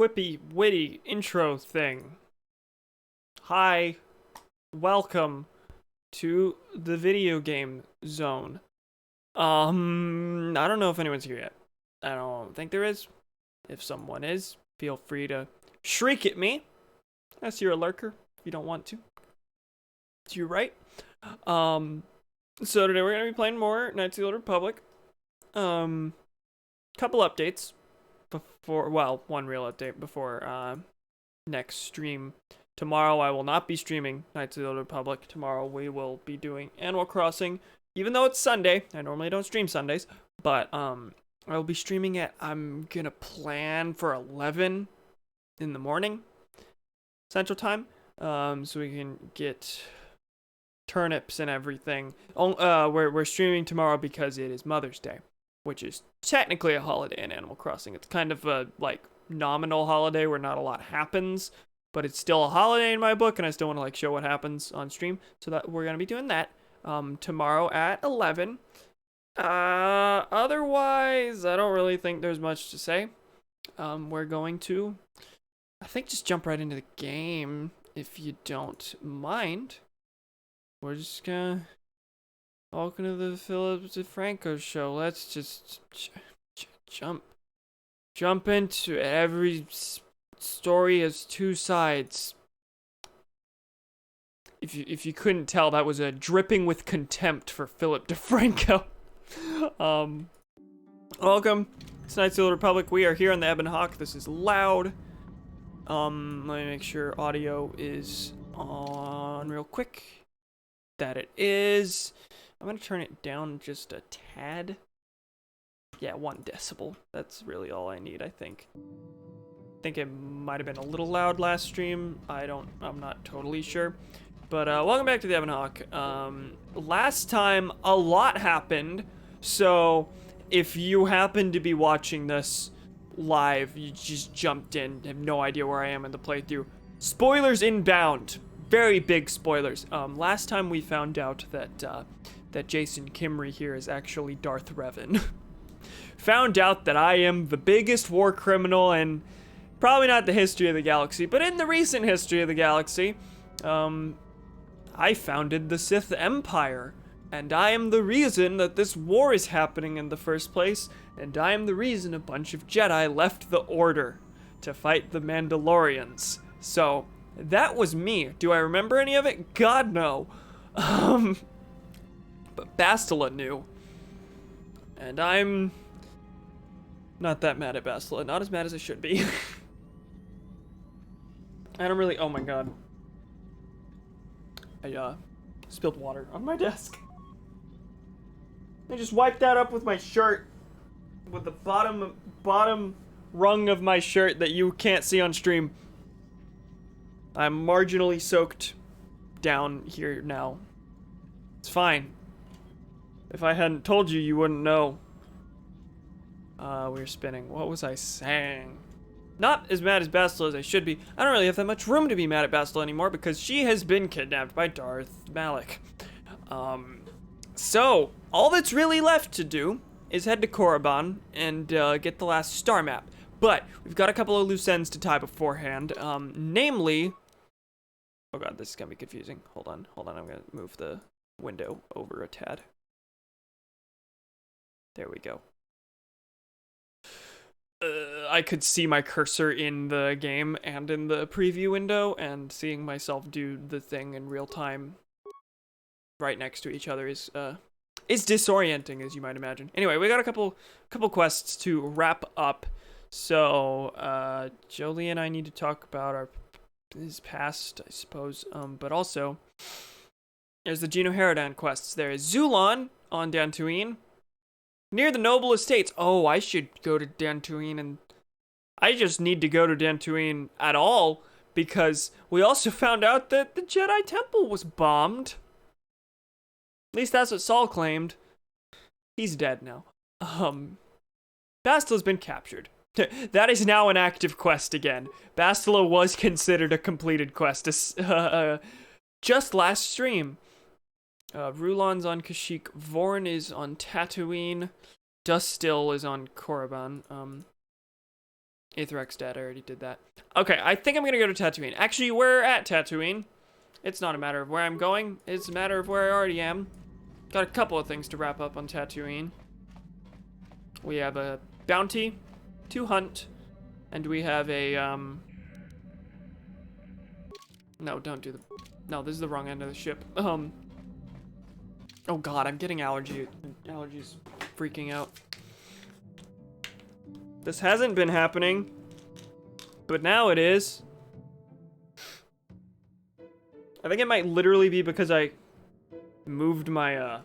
quippy, witty intro thing. Hi, welcome to the video game zone. I don't know if anyone's here yet. I don't think there is. If someone is, feel free to shriek at me. Unless you're a lurker, if you don't want to. It's your right. So today we're gonna be playing more Knights of the Old Republic. Couple updates before, well, one real update before next stream. Tomorrow I will not be streaming Knights of the Old Republic. Tomorrow we will be doing Animal Crossing, even though it's Sunday. I normally don't stream Sundays, but I will be streaming at, I'm gonna plan for 11 in the morning Central Time, so we can get turnips and everything. We're streaming tomorrow because it is Mother's Day, which is technically a holiday in Animal Crossing. It's kind of a like nominal holiday where not a lot happens, but it's still a holiday in my book, and I still want to like show what happens on stream. So that we're gonna be doing that tomorrow at 11. Otherwise, I don't really think there's much to say. We're going to, I think, just jump right into the game if you don't mind. We're just gonna welcome to the Philip DeFranco show. Let's just jump into it. Every story has two sides. If you couldn't tell, that was a dripping with contempt for Philip DeFranco. Welcome to Knights of the Old Republic. We are here on the Ebon Hawk. This is loud. Let me make sure audio is on real quick. That it is. I'm gonna turn it down just a tad. Yeah, 1 decibel. That's really all I need, I think. I think it might have been a little loud last stream. I'm not totally sure. But welcome back to the Ebon Hawk. Last time a lot happened, so if you happen to be watching this live, you just jumped in, have no idea where I am in the playthrough. Spoilers inbound. Very big spoilers. Last time we found out that Jason Kimry here is actually Darth Revan. Found out that I am the biggest war criminal in probably not the history of the galaxy, but in the recent history of the galaxy. I founded the Sith Empire, and I am the reason that this war is happening in the first place, and I am the reason a bunch of Jedi left the Order to fight the Mandalorians. So that was me. Do I remember any of it? God, no. But Bastila knew. And I'm not that mad at Bastila. Not as mad as I should be. I don't really, oh my god. I spilled water on my desk. I just wiped that up with my shirt. With the bottom rung of my shirt that you can't see on stream. I'm marginally soaked down here now. It's fine. If I hadn't told you, you wouldn't know. We're spinning. What was I saying? Not as mad as Bastila as I should be. I don't really have that much room to be mad at Bastila anymore because she has been kidnapped by Darth Malak. So, all that's really left to do is head to Korriban and get the last star map. But we've got a couple of loose ends to tie beforehand. Namely, oh god, this is gonna be confusing. Hold on, I'm gonna move the window over a tad. There we go. I could see my cursor in the game and in the preview window, and seeing myself do the thing in real time right next to each other is disorienting, as you might imagine. Anyway, we got a couple quests to wrap up. So, Jolie and I need to talk about his past, I suppose. But also, there's the Geno Haradan quests. There is Zulon on Dantooine, near the noble estates. Oh, I should go to Dantooine, and I just need to go to Dantooine at all because we also found out that the Jedi Temple was bombed. At least that's what Saul claimed. He's dead now. Bastila's been captured. That is now an active quest again. Bastila was considered a completed quest just last stream. Rulon's on Kashyyyk. Vorn is on Tatooine. Dustil is on Korriban. Aetherx dead, I already did that. Okay, I think I'm gonna go to Tatooine. Actually, we're at Tatooine. It's not a matter of where I'm going, it's a matter of where I already am. Got a couple of things to wrap up on Tatooine. We have a bounty to hunt, and we have a, no, don't do the, no, this is the wrong end of the ship. Oh god, I'm getting allergies freaking out. This hasn't been happening, but now it is. I think it might literally be because I moved my, I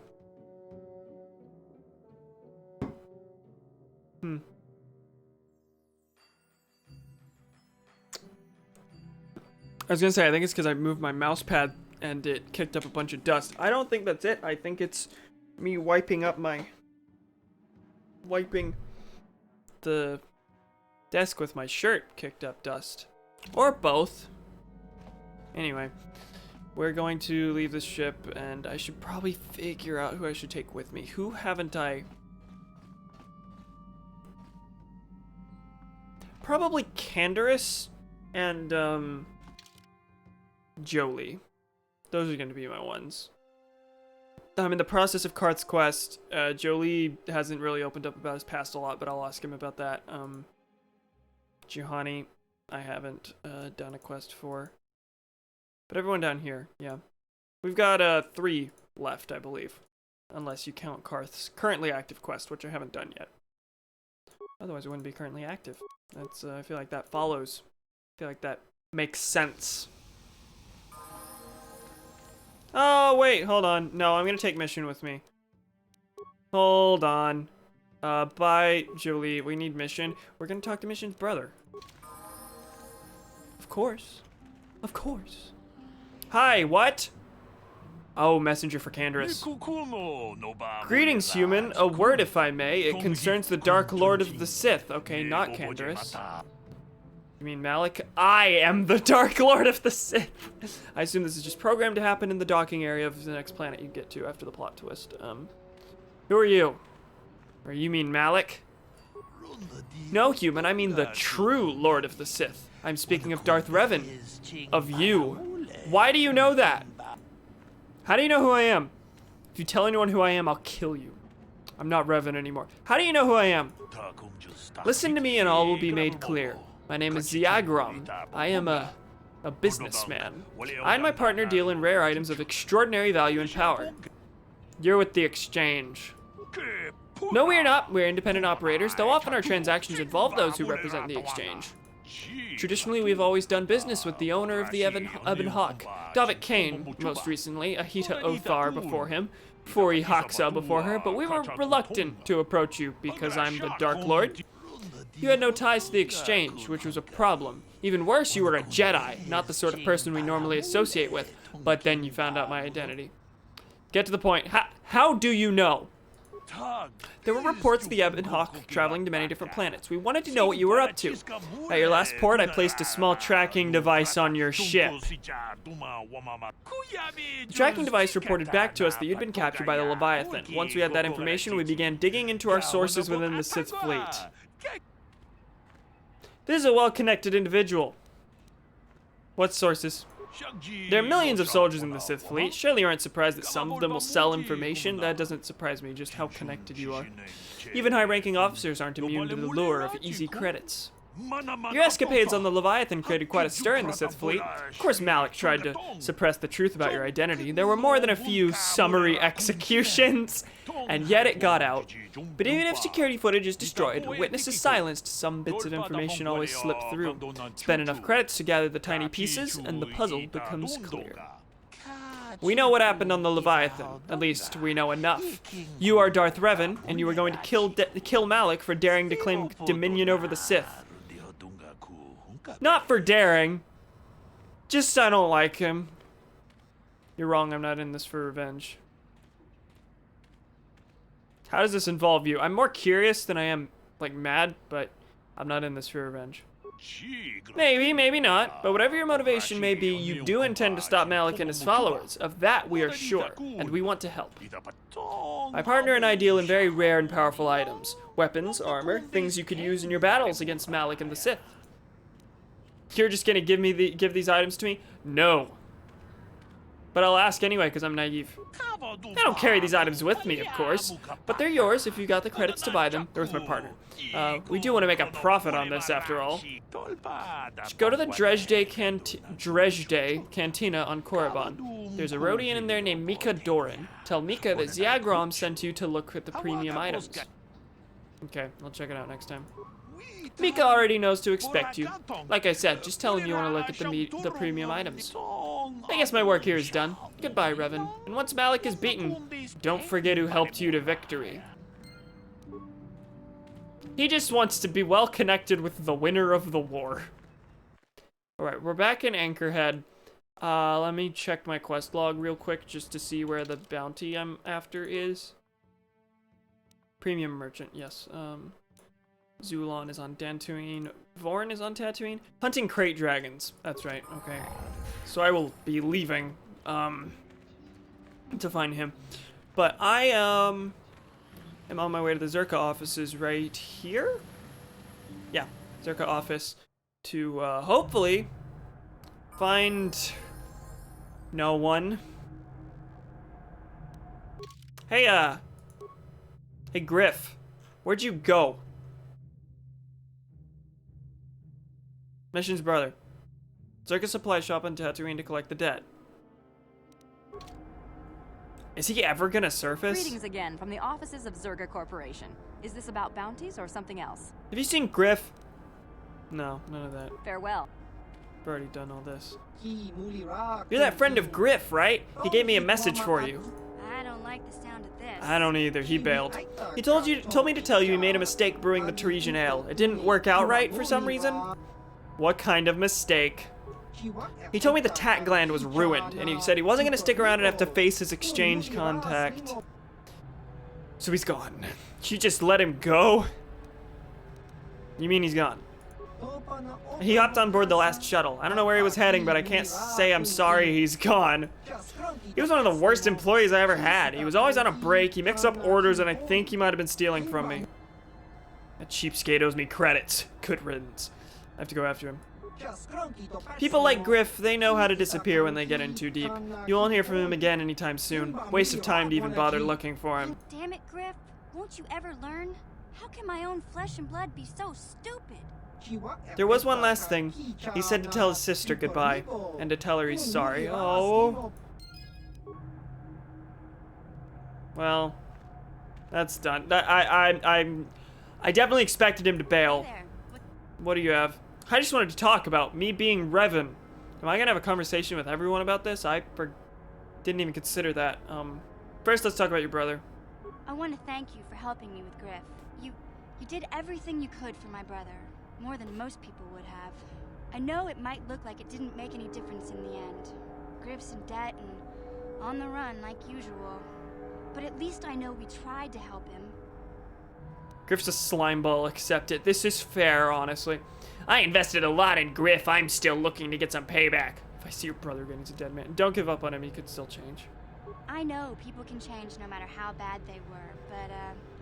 was gonna say, I think it's because I moved my mouse pad and it kicked up a bunch of dust. I don't think that's it. I think it's me wiping the desk with my shirt kicked up dust. Or both. Anyway, we're going to leave this ship, and I should probably figure out who I should take with me. Who haven't I... Probably Canderous and, Jolie. Those are going to be my ones. I'm in the process of Karth's quest. Jolie hasn't really opened up about his past a lot, but I'll ask him about that. Juhani, I haven't done a quest for. But everyone down here, yeah. We've got 3 left, I believe. Unless you count Karth's currently active quest, which I haven't done yet. Otherwise, it wouldn't be currently active. That's, I feel like that follows. I feel like that makes sense. Oh, wait, hold on. No, I'm gonna take Mission with me. Hold on. Bye, Jolie. We need Mission. We're gonna talk to Mission's brother. Of course. Of course. Hi, what? Oh, messenger for Canderous. Greetings, human. A word, if I may. It concerns the Dark Lord of the Sith. Okay, not Canderous. You mean Malik? I am the Dark Lord of the Sith. I assume this is just programmed to happen in the docking area of the next planet you get to after the plot twist. Who are you? Or you mean Malik? No, human, I mean the true Lord of the Sith. I'm speaking of Darth Revan. Of you. Why do you know that? How do you know who I am? If you tell anyone who I am, I'll kill you. I'm not Revan anymore. How do you know who I am? Listen to me and all will be made clear. My name is Ziagrom. I am a businessman. I and my partner deal in rare items of extraordinary value and power. You're with the exchange. No, we're not. We're independent operators, though often our transactions involve those who represent the exchange. Traditionally, we've always done business with the owner of the Ebon Hawk, Davik Kane, most recently, Ahita Othar before him, Fori Haxa before her, but we were reluctant to approach you because I'm the Dark Lord. You had no ties to the exchange, which was a problem. Even worse, you were a Jedi, not the sort of person we normally associate with, but then you found out my identity. Get to the point. How do you know? There were reports of the Ebon Hawk traveling to many different planets. We wanted to know what you were up to. At your last port, I placed a small tracking device on your ship. The tracking device reported back to us that you'd been captured by the Leviathan. Once we had that information, we began digging into our sources within the Sith fleet. This is a well-connected individual. What sources? There are millions of soldiers in the Sith fleet. Surely you aren't surprised that some of them will sell information? That doesn't surprise me, just how connected you are. Even high-ranking officers aren't immune to the lure of easy credits. Your escapades on the Leviathan created quite a stir in the Sith fleet. Of course, Malik tried to suppress the truth about your identity. There were more than a few summary executions, and yet it got out. But even if security footage is destroyed, witnesses silenced, some bits of information always slip through. Spend enough credits to gather the tiny pieces, and the puzzle becomes clear. We know what happened on the Leviathan. At least, we know enough. You are Darth Revan, and you are going to kill Malik for daring to claim dominion over the Sith. Not for daring. Just I don't like him. You're wrong, I'm not in this for revenge. How does this involve you? I'm more curious than I am, like, mad, but I'm not in this for revenge. Maybe, maybe not. But whatever your motivation may be, you do intend to stop Malik and his followers. Of that we are sure, and we want to help. My partner and I deal in very rare and powerful items. Weapons, armor, things you could use in your battles against Malik and the Sith. You're just gonna give these items to me? No. But I'll ask anyway, because I'm naive. I don't carry these items with me, of course, but they're yours if you got the credits to buy them. They're with my partner. We do want to make a profit on this, after all. Just go to the Dresde Cantina on Korriban. There's a Rhodian in there named Mika Doran. Tell Mika that Ziagrom sent you to look at the premium items. Okay, I'll check it out next time. Mika already knows to expect you. Like I said, just tell him you want to look at the premium items. I guess my work here is done. Goodbye, Revan. And once Malik is beaten, don't forget who helped you to victory. He just wants to be well connected with the winner of the war. Alright, we're back in Anchorhead. Let me check my quest log real quick just to see where the bounty I'm after is. Premium merchant, yes. Zulon is on Dantooine. Vorn is on Tatooine. Hunting crate dragons. That's right, okay. So I will be leaving, to find him. But I, am on my way to the Zerka offices right here? Yeah, Zerka office to, hopefully find no one. Hey, hey Griff, where'd you go? Mission's brother. Zerka supply shop on Tatooine to collect the debt. Is he ever gonna surface? Greetings again from the offices of Zerga Corporation. Is this about bounties or something else? Have you seen Griff? No, none of that. Farewell. I've already done all this. You're that friend of Griff, right? He gave me a message for you. I don't like the sound of this. I don't either. He bailed. He told me to tell you he made a mistake brewing the Teresian ale. It didn't work out right for some reason. What kind of mistake? He told me the tat gland was ruined, and he said he wasn't gonna stick around and have to face his exchange contact. So he's gone. You just let him go? You mean he's gone? He hopped on board the last shuttle. I don't know where he was heading, but I can't say I'm sorry he's gone. He was one of the worst employees I ever had. He was always on a break, he mixed up orders, and I think he might have been stealing from me. That cheapskate owes me credits. Good riddance. I have to go after him. People like Griff, they know how to disappear when they get in too deep. You won't hear from him again anytime soon. Waste of time to even bother looking for him. Damn it, Griff. Won't you ever learn? How can my own flesh and blood be so stupid? There was one last thing. He said to tell his sister goodbye, and to tell her he's sorry. Oh. Well, that's done. I definitely expected him to bail. What do you have? I just wanted to talk about me being Revan. Am I gonna have a conversation with everyone about this? I didn't even consider that. First, let's talk about your brother. I want to thank you for helping me with Griff. You did everything you could for my brother, more than most people would have. I know it might look like it didn't make any difference in the end. Griff's in debt and on the run like usual. But at least I know we tried to help him. Griff's a slimeball, accept it. This is fair, honestly. I invested a lot in Griff. I'm still looking to get some payback. If I see your brother again, he's a dead man. Don't give up on him, he could still change. I know people can change no matter how bad they were, but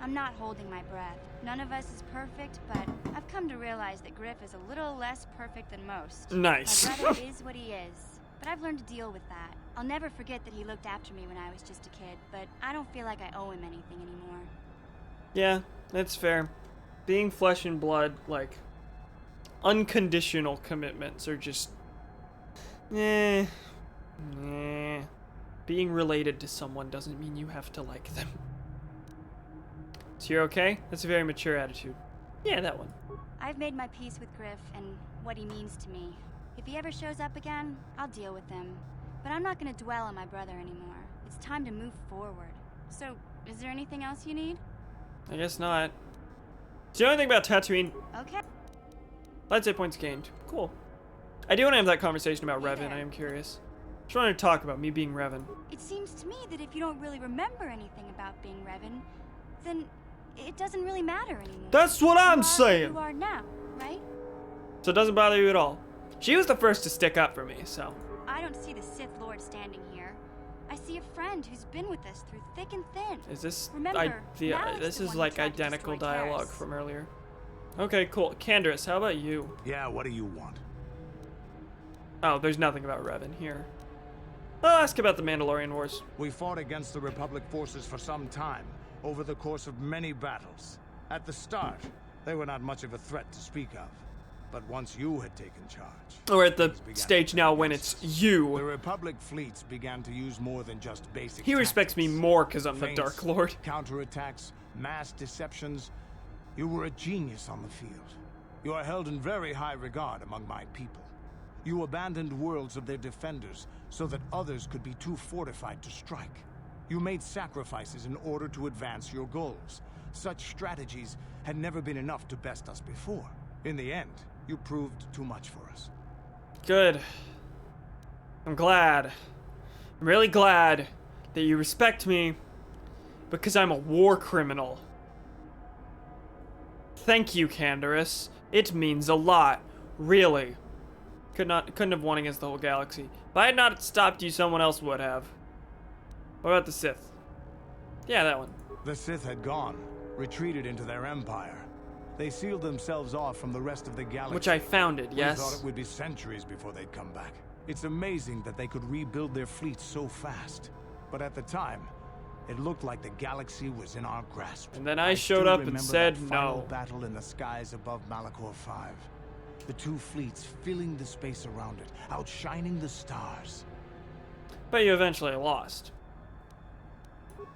I'm not holding my breath. None of us is perfect, but I've come to realize that Griff is a little less perfect than most. Nice. My brother is what he is, but I've learned to deal with that. I'll never forget that he looked after me when I was just a kid, but I don't feel like I owe him anything anymore. Yeah, that's fair. Being flesh and blood, like, unconditional commitments are just... Being related to someone doesn't mean you have to like them. So you're okay? That's a very mature attitude. Yeah, that one. I've made my peace with Griff and what he means to me. If he ever shows up again, I'll deal with him. But I'm not going to dwell on my brother anymore. It's time to move forward. So, is there anything else you need? I guess not. Is the only thing about Tatooine? Okay. Lightsaber points gained. Cool. I do want to have that conversation about Revan. I am curious. Just wanted to talk about me being Revan. It seems to me that if you don't really remember anything about being Revan, then it doesn't really matter anymore. That's what I'm saying! You are now, right? So it doesn't bother you at all. She was the first to stick up for me, so. I don't see the Sith Lord standing here. I see a friend who's been with us through thick and thin. Is this Remember, Malik's this the is one like who tried to identical destroy dialogue Karis. from earlier. Okay, cool. Candace, how about you? Yeah, what do you want? Oh, there's nothing about Revan here. I'll ask about the Mandalorian Wars. We fought against the Republic forces for some time, over the course of many battles. At the start, they were not much of a threat to speak of. But once you had taken charge... We're at the things began stage to now turn when against it's us. you. The Republic fleets began to use more than just basic He respects me tactics. more because I'm the Feints, Dark Lord. counterattacks, mass deceptions. You were a genius on the field. You are held in very high regard among my people. You abandoned worlds of their defenders so that others could be too fortified to strike. You made sacrifices in order to advance your goals. Such strategies had never been enough to best us before. In the end, you proved too much for us. Good. I'm glad. I'm really glad that you respect me because I'm a war criminal. Thank you, Candace. It means a lot. Really. Couldn't have won against the whole galaxy. If I had not stopped you, someone else would have. What about the Sith? Yeah, that one. The Sith had gone, retreated into their empire. They sealed themselves off from the rest of the galaxy. Which I founded, We thought yes. it would be centuries before they'd come back. It's amazing that they could rebuild their fleet so fast. But at the time, it looked like the galaxy was in our grasp. And then I showed still up and remember said that final no. battle in the skies above Malachor 5. The two fleets filling the space around it, outshining the stars. But you eventually lost.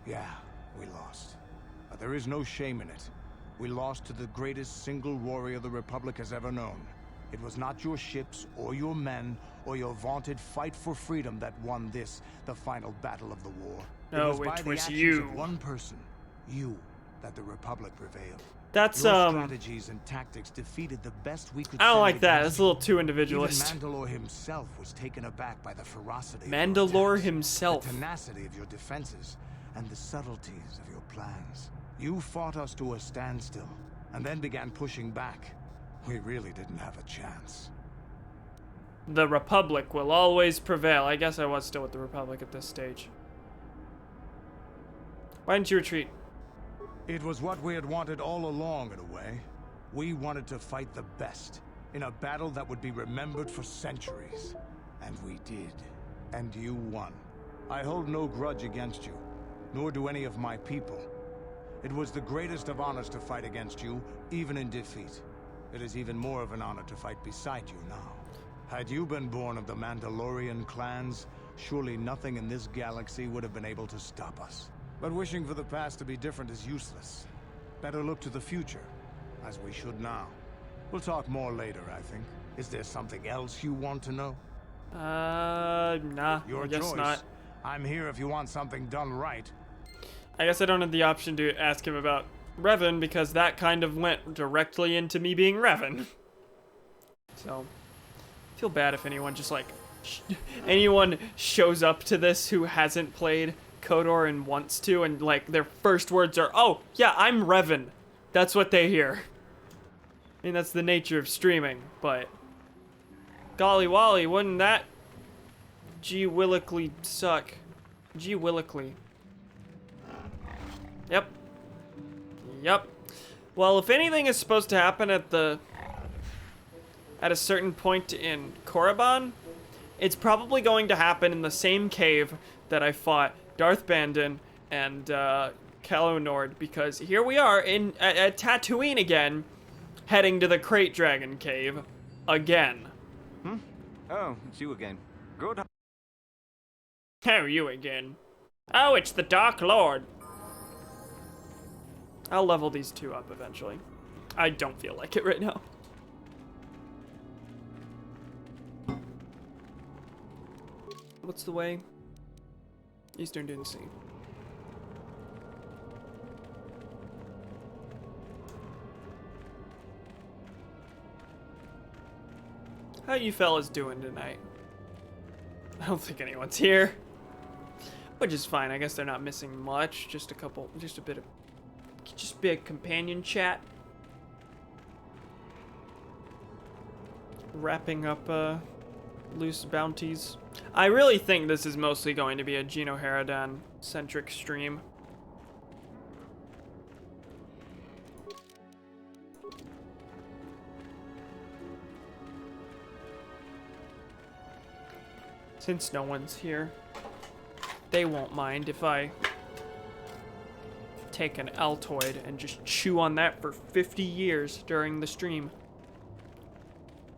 Yeah, we lost. But there is no shame in it. We lost to the greatest single warrior the Republic has ever known. It was not your ships, or your men, or your vaunted fight for freedom that won this, the final battle of the war. No, It was by it the was actions you. of one person, you, that the Republic prevailed. That's, Your strategies and tactics defeated the best we could I don't send like that. against That's a little you. too individualist. Even Mandalore himself was taken aback by the ferocity of your Mandalore attacks, himself. the tenacity of your defenses, and the subtleties of your plans. You fought us to a standstill, and then began pushing back. We really didn't have a chance. The Republic will always prevail. I guess I was still with the Republic at this stage. Why didn't you retreat? It was what we had wanted all along, in a way. We wanted to fight the best, in a battle that would be remembered for centuries. And we did. And you won. I hold no grudge against you, nor do any of my people. It was the greatest of honors to fight against you, even in defeat. It is even more of an honor to fight beside you now. Had you been born of the Mandalorian clans, surely nothing in this galaxy would have been able to stop us. But wishing for the past to be different is useless. Better look to the future, as we should now. We'll talk more later, I think. Is there something else you want to know? Nah, Your I guess choice. not. I'm here if you want something done right. I guess I don't have the option to ask him about Revan because that kind of went directly into me being Revan. So, I feel bad if anyone just like, anyone shows up to this who hasn't played KOTOR and wants to, and like their first words are, "Oh, yeah, I'm Revan." That's what they hear. I mean, that's the nature of streaming, but golly Wally, wouldn't that gee willikly suck? Gee willikly. Yep. Yep. Well, if anything is supposed to happen at a certain point in Korriban, it's probably going to happen in the same cave that I fought Darth Bandon and Calo Nord, because here we are at Tatooine again, heading to the Crate Dragon Cave again. Oh, it's you again. Good. How are you again? Oh, it's the Dark Lord. I'll level these two up eventually. I don't feel like it right now. What's the way? Eastern Dune Sea. How you fellas doing tonight? I don't think anyone's here. Which is fine. I guess they're not missing much. Just a bit of companion chat. wrapping up loose bounties. I really think this is mostly going to be a Gino Haradan centric stream. Since no one's here, they won't mind if I take an Altoid and just chew on that for 50 years during the stream.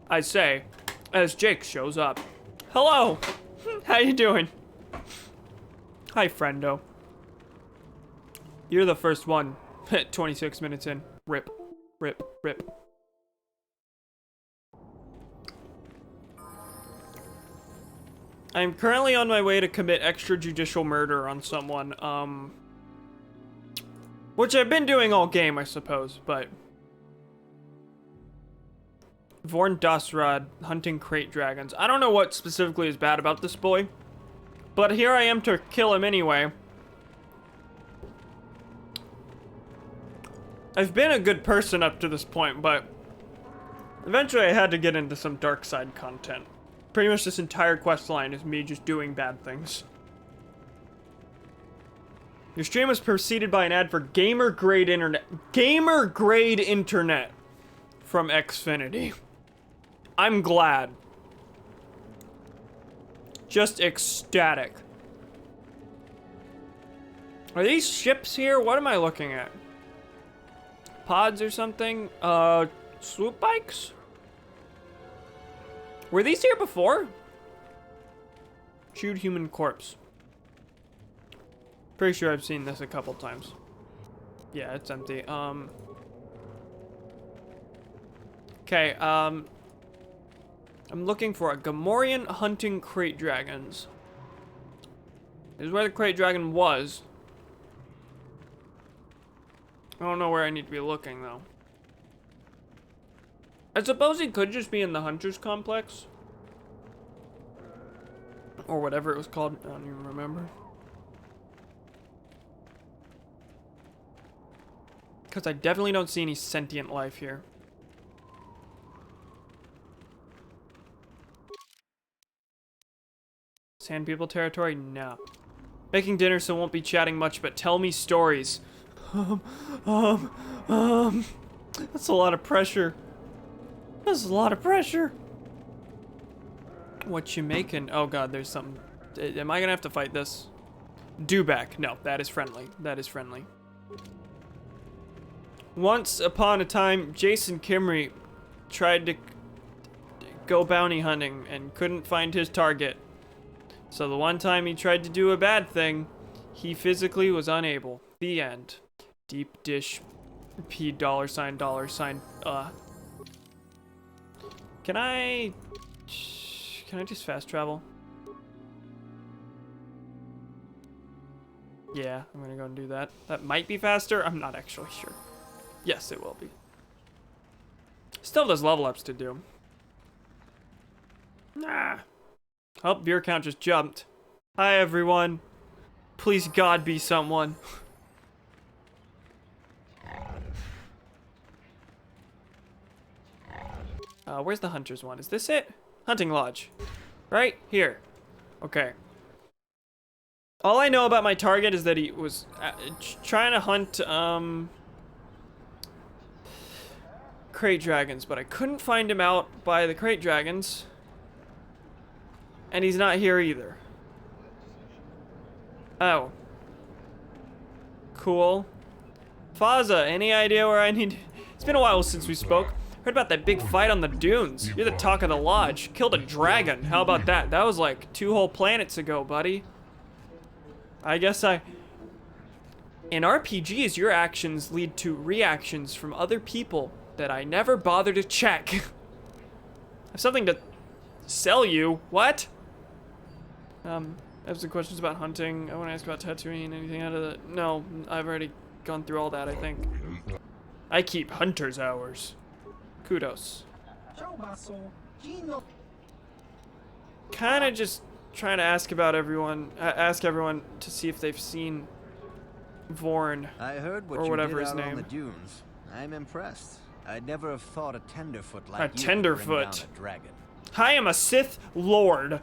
I say, as Jake shows up. Hello! How you doing? Hi, friendo. You're the first one. 26 minutes in. Rip. Rip. Rip. I'm currently on my way to commit extrajudicial murder on someone, which I've been doing all game, I suppose, but... Vorn Dasrad, hunting crate dragons. I don't know what specifically is bad about this boy, but here I am to kill him anyway. I've been a good person up to this point, but eventually I had to get into some dark side content. Pretty much this entire quest line is me just doing bad things. Your stream was preceded by an ad for gamer grade internet. Gamer grade internet from Xfinity. I'm glad. Just ecstatic. Are these ships here? What am I looking at? Pods or something? Swoop bikes? Were these here before? Chewed human corpse. Pretty sure I've seen this a couple times. Yeah, it's empty. Okay, I'm looking for a Gamorrean hunting crate dragons. This is where the crate dragon was. I don't know where I need to be looking, though. I suppose he could just be in the Hunter's Complex. Or whatever it was called. I don't even remember. Because I definitely don't see any sentient life here. Sand people territory? No. Making dinner, so won't be chatting much, but tell me stories. That's a lot of pressure. That's a lot of pressure. What you making? Oh god, there's something. Am I gonna have to fight this? Dewback. No, that is friendly. That is friendly. Once upon a time, Jason Kimry tried to go bounty hunting and couldn't find his target. So the one time he tried to do a bad thing, he physically was unable. The end. Deep dish P $sign. Can I just fast travel? Yeah, I'm gonna go and do that. That might be faster. I'm not actually sure. Yes, it will be. Still there's level ups to do. Nah. Oh, beer count just jumped. Hi, everyone. Please, God, be someone. Where's the hunter's one? Is this it? Hunting lodge. Right here. Okay. All I know about my target is that he was trying to hunt, crate dragons, but I couldn't find him out by the crate dragons. And he's not here either. Oh. Cool. Faza, any idea where I need... It's been a while since we spoke. Heard about that big fight on the dunes. You're the talk of the lodge. Killed a dragon. How about that? That was like 2 whole planets ago, buddy. I guess I... In RPGs, your actions lead to reactions from other people that I never bother to check. I have something to sell you. What? I have some questions about hunting. I want to ask about tattooing. Anything out of the... No, I've already gone through all that, I think. I keep hunter's hours. Kudos. Kind of just trying to ask about everyone. Ask everyone to see if they've seen Vorn. I heard what or you whatever did his out name. on the dunes. I'm impressed. I'd never have thought a tenderfoot like A you could bring tenderfoot. down a dragon. I am a Sith Lord.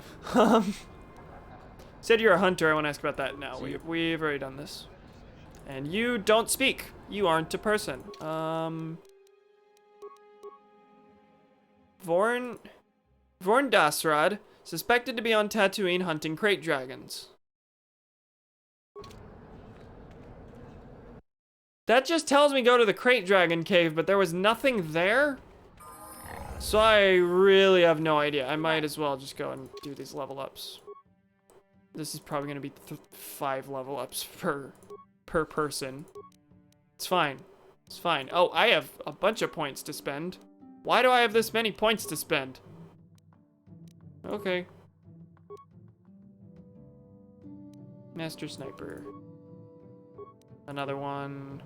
Said you're a hunter. I want to ask about that now. We've already done this. And you don't speak. You aren't a person. Vorn Dasrad, suspected to be on Tatooine hunting crate dragons. That just tells me go to the crate dragon cave, but there was nothing there? So I really have no idea. I might as well just go and do these level ups. This is probably gonna be 5 level ups per person. It's fine. It's fine. Oh, I have a bunch of points to spend. Why do I have this many points to spend? Okay. Master Sniper. Another one.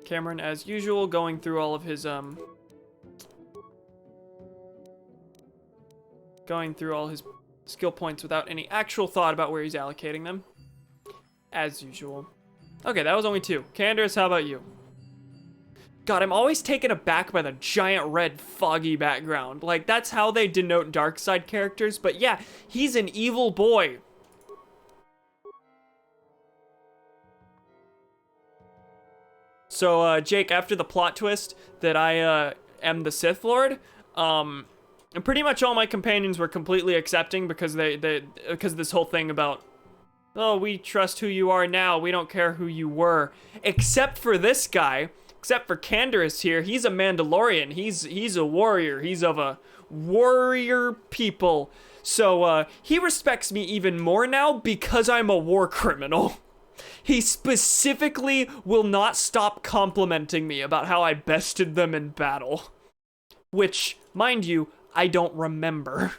Cameron, as usual, going through all of his, going through all his skill points without any actual thought about where he's allocating them. As usual. Okay, that was only 2. Candace, how about you? God, I'm always taken aback by the giant red foggy background. Like, that's how they denote dark side characters, but yeah, he's an evil boy. So, Jake, after the plot twist that I am the Sith Lord, and pretty much all my companions were completely accepting because because this whole thing about, oh, we trust who you are now, we don't care who you were, except for this guy, except for Canderous here. He's a Mandalorian. He's a warrior. He's of a warrior people. So he respects me even more now because I'm a war criminal. He specifically will not stop complimenting me about how I bested them in battle. Which, mind you, I don't remember.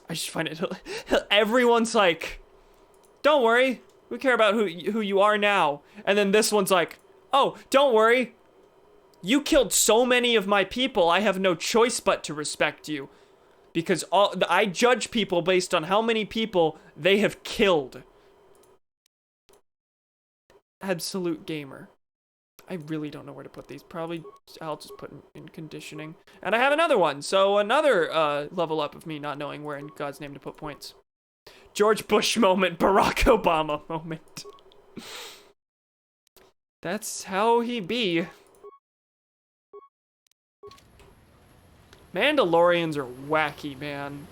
I just find it... Everyone's like, don't worry, we care about who you are now. And then this one's like, oh, don't worry. You killed so many of my people, I have no choice but to respect you. Because I judge people based on how many people they have killed. Absolute gamer. I really don't know where to put these. Probably I'll just put in conditioning. And I have another one, so another level up of me not knowing where in God's name to put points. George Bush moment, Barack Obama moment. That's how he be. Mandalorians are wacky, man.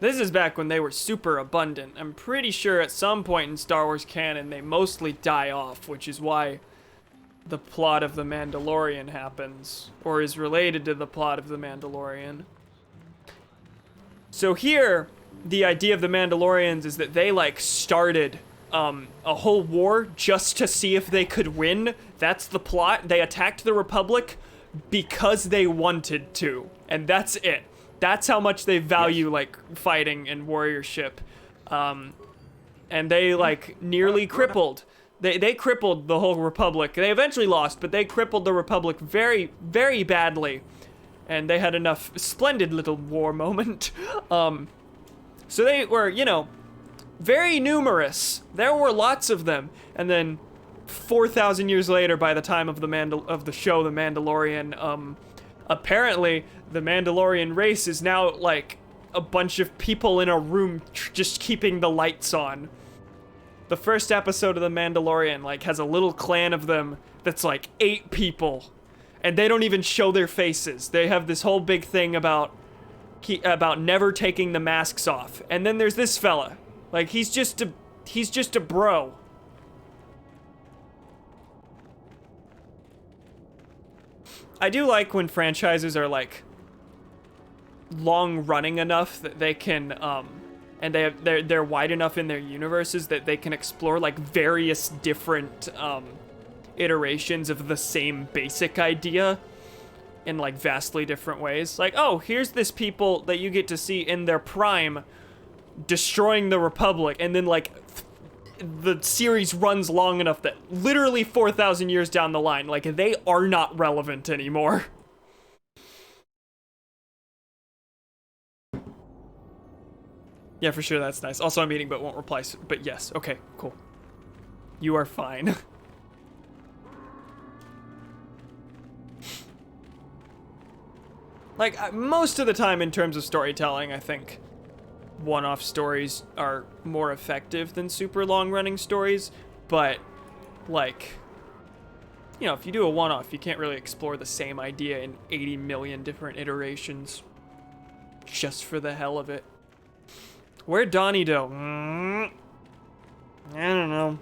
This is back when they were super abundant. I'm pretty sure at some point in Star Wars canon they mostly die off, which is why the plot of The Mandalorian happens, or is related to the plot of The Mandalorian. So here, the idea of the Mandalorians is that they, like, started a whole war just to see if they could win. That's the plot. They attacked the Republic because they wanted to, and that's it. That's how much they value, like, fighting and warriorship. And they, like, nearly crippled. They crippled the whole Republic. They eventually lost, but they crippled the Republic very, very badly. And they had enough splendid little war moment. So they were, you know, very numerous. There were lots of them. And then 4,000 years later, by the time of the show The Mandalorian, apparently the Mandalorian race is now like a bunch of people in a room just keeping the lights on. The first episode of The Mandalorian like has a little clan of them that's like 8 people, and they don't even show their faces. They have this whole big thing about never taking the masks off. And then there's this fella. Like he's just a bro. I do like when franchises are like long running enough that they can and they're wide enough in their universes that they can explore like various different iterations of the same basic idea in like vastly different ways. Like, oh, here's this people that you get to see in their prime destroying the Republic, and then like the series runs long enough that literally 4,000 years down the line, like, they are not relevant anymore. Yeah, for sure, that's nice. Also, I'm eating but won't reply, but yes. Okay, cool. You are fine. Like, most of the time in terms of storytelling, I think one-off stories are more effective than super long-running stories, but, like, you know, if you do a one-off, you can't really explore the same idea in 80 million different iterations just for the hell of it. Where'd Donnie go? I don't know.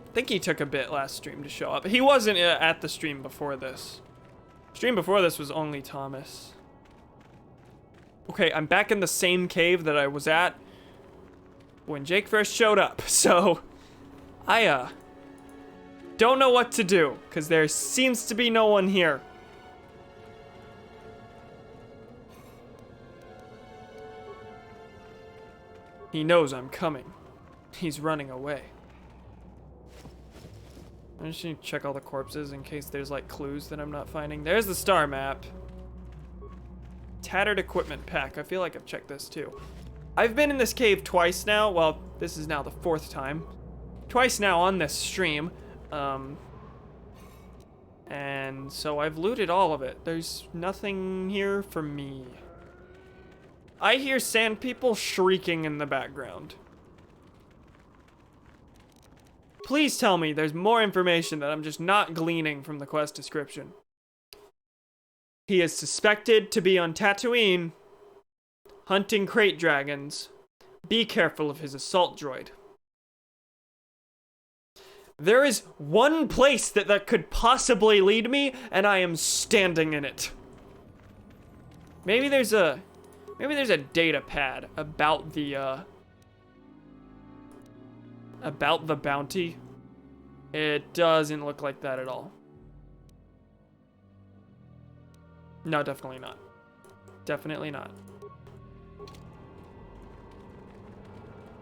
I think he took a bit last stream to show up. He wasn't at the stream before this. Stream before this was only Thomas. Okay, I'm back in the same cave that I was at when Jake first showed up. So, I, don't know what to do, because there seems to be no one here. He knows I'm coming. He's running away. I just need to check all the corpses in case there's like clues that I'm not finding. There's the star map. Tattered equipment pack. I feel like I've checked this too. I've been in this cave twice now. Well, this is now the 4th time. Twice now on this stream. And so I've looted all of it. There's nothing here for me. I hear sand people shrieking in the background. Please tell me there's more information that I'm just not gleaning from the quest description. He is suspected to be on Tatooine, hunting crate dragons. Be careful of his assault droid. There is one place that could possibly lead me, and I am standing in it. Maybe there's a data pad about the bounty. It doesn't look like that at all. No, definitely not. Definitely not.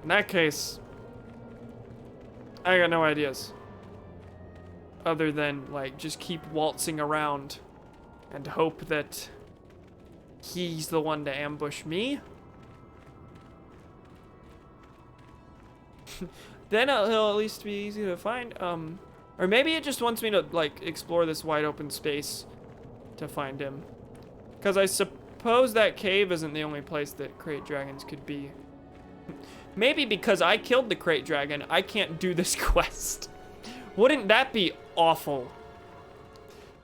In that case, I got no ideas. Other than, like, just keep waltzing around and hope that he's the one to ambush me. Then he'll at least be easy to find. Or maybe it just wants me to, like, explore this wide open space to find him. Because I suppose that cave isn't the only place that crate dragons could be. Maybe because I killed the crate dragon, I can't do this quest. Wouldn't that be awful?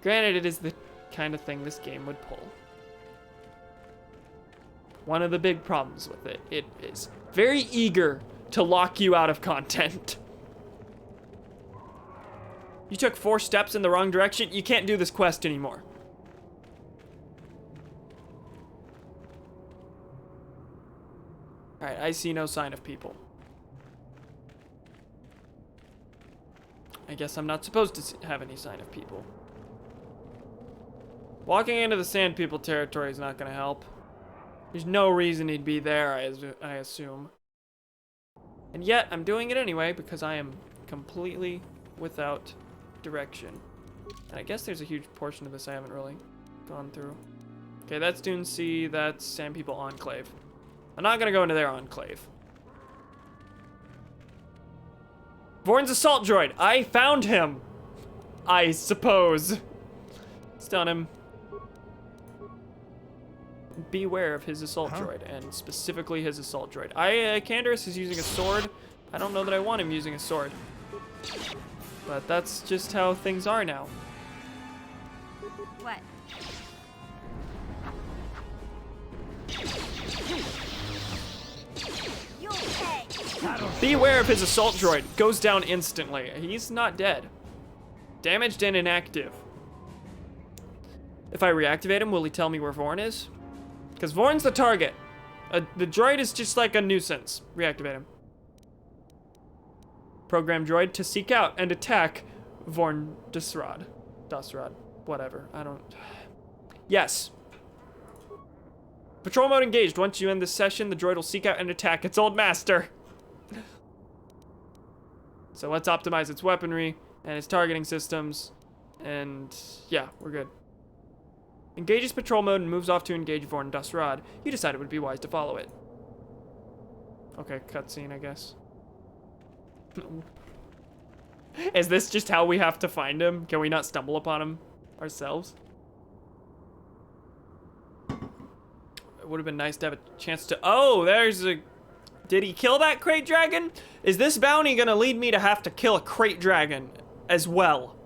Granted, it is the kind of thing this game would pull. One of the big problems with it, it is very eager to lock you out of content. You took 4 steps in the wrong direction, you can't do this quest anymore. Alright, I see no sign of people. I guess I'm not supposed to have any sign of people. Walking into the sand people territory is not going to help. There's no reason he'd be there, I assume. And yet, I'm doing it anyway because I am completely without direction. And I guess there's a huge portion of this I haven't really gone through. Okay, that's Dune Sea, that's Sand People Enclave. I'm not gonna go into their enclave. Vorn's assault droid! I found him! I suppose. Stun him. Beware of his assault droid, and specifically his assault droid. Canderous is using a sword. I don't know that I want him using a sword. But that's just how things are now. What? You'll pay. Beware of his assault droid. Goes down instantly. He's not dead. Damaged and inactive. If I reactivate him, will he tell me where Vorn is? Because Vorn's the target. The droid is just like a nuisance. Reactivate him. Program droid to seek out and attack Vorn Dasrad. Whatever. I don't... Yes. Patrol mode engaged. Once you end this session, the droid will seek out and attack its old master. So let's optimize its weaponry and its targeting systems. And yeah, we're good. Engages patrol mode and moves off to engage Vorn Dasrad. You decide it would be wise to follow it. Okay, cutscene, I guess. Is this just how we have to find him? Can we not stumble upon him ourselves? It would have been nice to have a chance to... Oh, there's a... Did he kill that crate dragon? Is this bounty gonna lead me to have to kill a crate dragon as well?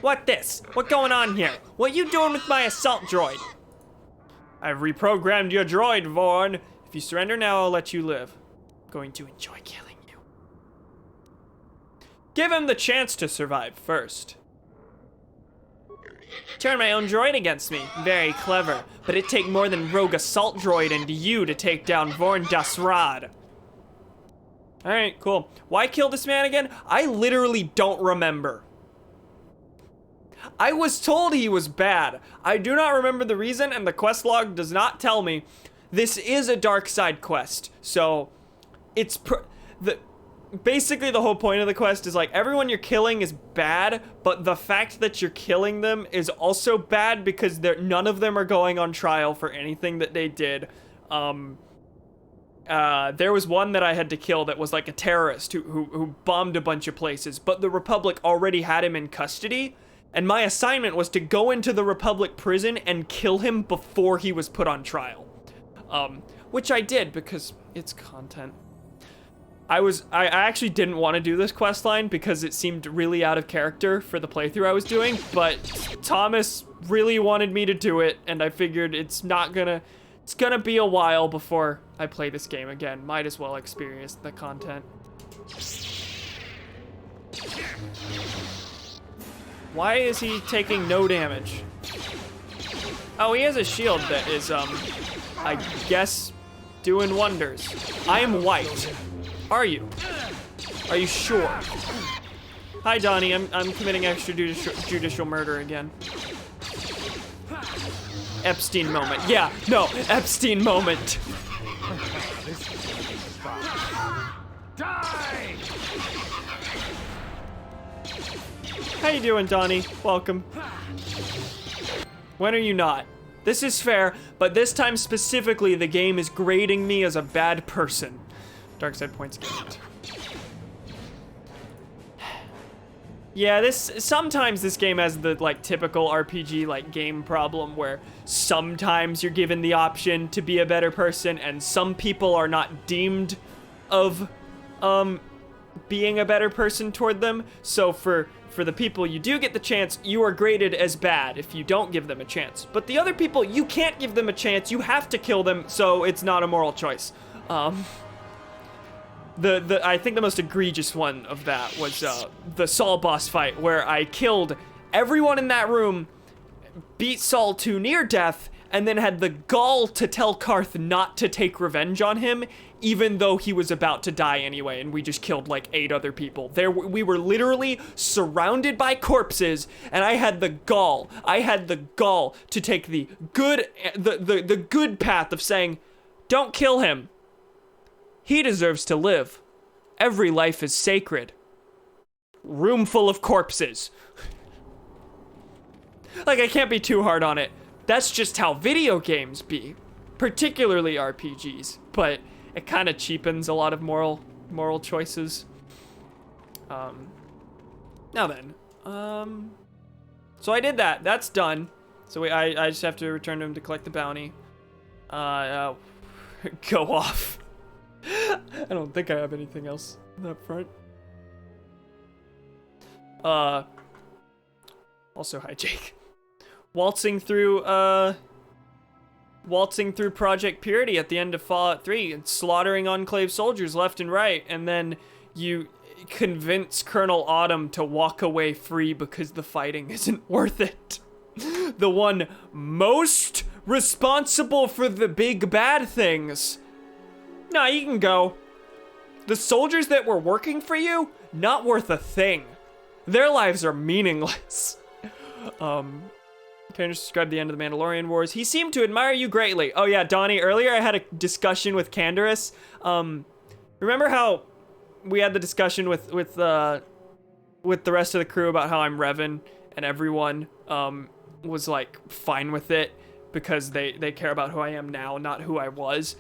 What this? What going on here? What you doing with my assault droid? I've reprogrammed your droid, Vaughn. If you surrender now, I'll let you live. I'm going to enjoy killing you. Give him the chance to survive first. Turn my own droid against me. Very clever. But it'd take more than rogue assault droid and you to take down Vorn Dasrad. Alright, cool. Why kill this man again? I literally don't remember. I was told he was bad. I do not remember the reason, and the quest log does not tell me. This is a dark side quest, so it's basically the whole point of the quest is like everyone you're killing is bad, but the fact that you're killing them is also bad because none of them are going on trial for anything that they did. There was one that I had to kill that was like a terrorist who bombed a bunch of places, but the Republic already had him in custody, and my assignment was to go into the Republic prison and kill him before he was put on trial. Which I did because it's content. I actually didn't want to do this quest line because it seemed really out of character for the playthrough I was doing, but Thomas really wanted me to do it, and I figured it's gonna be a while before I play this game again. Might as well experience the content. Why is he taking no damage? Oh, he has a shield that is, I guess, doing wonders. I am white. Are you? Are you sure? Hi, Donnie. I'm committing extrajudicial murder again. Epstein moment. Yeah, no, Epstein moment. Die! How you doing, Donnie? Welcome. When are you not? This is fair, but this time specifically, the game is grading me as a bad person. Dark side points gained. Yeah, sometimes this game has the like typical RPG like game problem where sometimes you're given the option to be a better person and some people are not deemed of being a better person toward them. So for the people you do get the chance, you are graded as bad if you don't give them a chance. But the other people, you can't give them a chance, you have to kill them, so it's not a moral choice. I think the most egregious one of that was the Saul boss fight, where I killed everyone in that room, beat Saul to near death, and then had the gall to tell Karth not to take revenge on him, even though he was about to die anyway, and we just killed like 8 other people. We were literally surrounded by corpses, and I had the gall to take the good path of saying, don't kill him. He deserves to live. Every life is sacred. Room full of corpses. Like, I can't be too hard on it. That's just how video games be. Particularly RPGs. But it kind of cheapens a lot of moral choices. Now then. So I did that. That's done. So I just have to return to him to collect the bounty. Go off. I don't think I have anything else up front. Also, hi, Jake. Waltzing through Project Purity at the end of Fallout 3 and slaughtering Enclave soldiers left and right, and then you convince Colonel Autumn to walk away free because the fighting isn't worth it. The one most responsible for the big bad things. Nah, you can go. The soldiers that were working for you, not worth a thing. Their lives are meaningless. Can I just describe the end of the Mandalorian Wars? He seemed to admire you greatly. Oh yeah, Donnie, earlier I had a discussion with Canderous. Remember how we had the discussion with the rest of the crew about how I'm Revan and everyone was like fine with it because they care about who I am now, not who I was.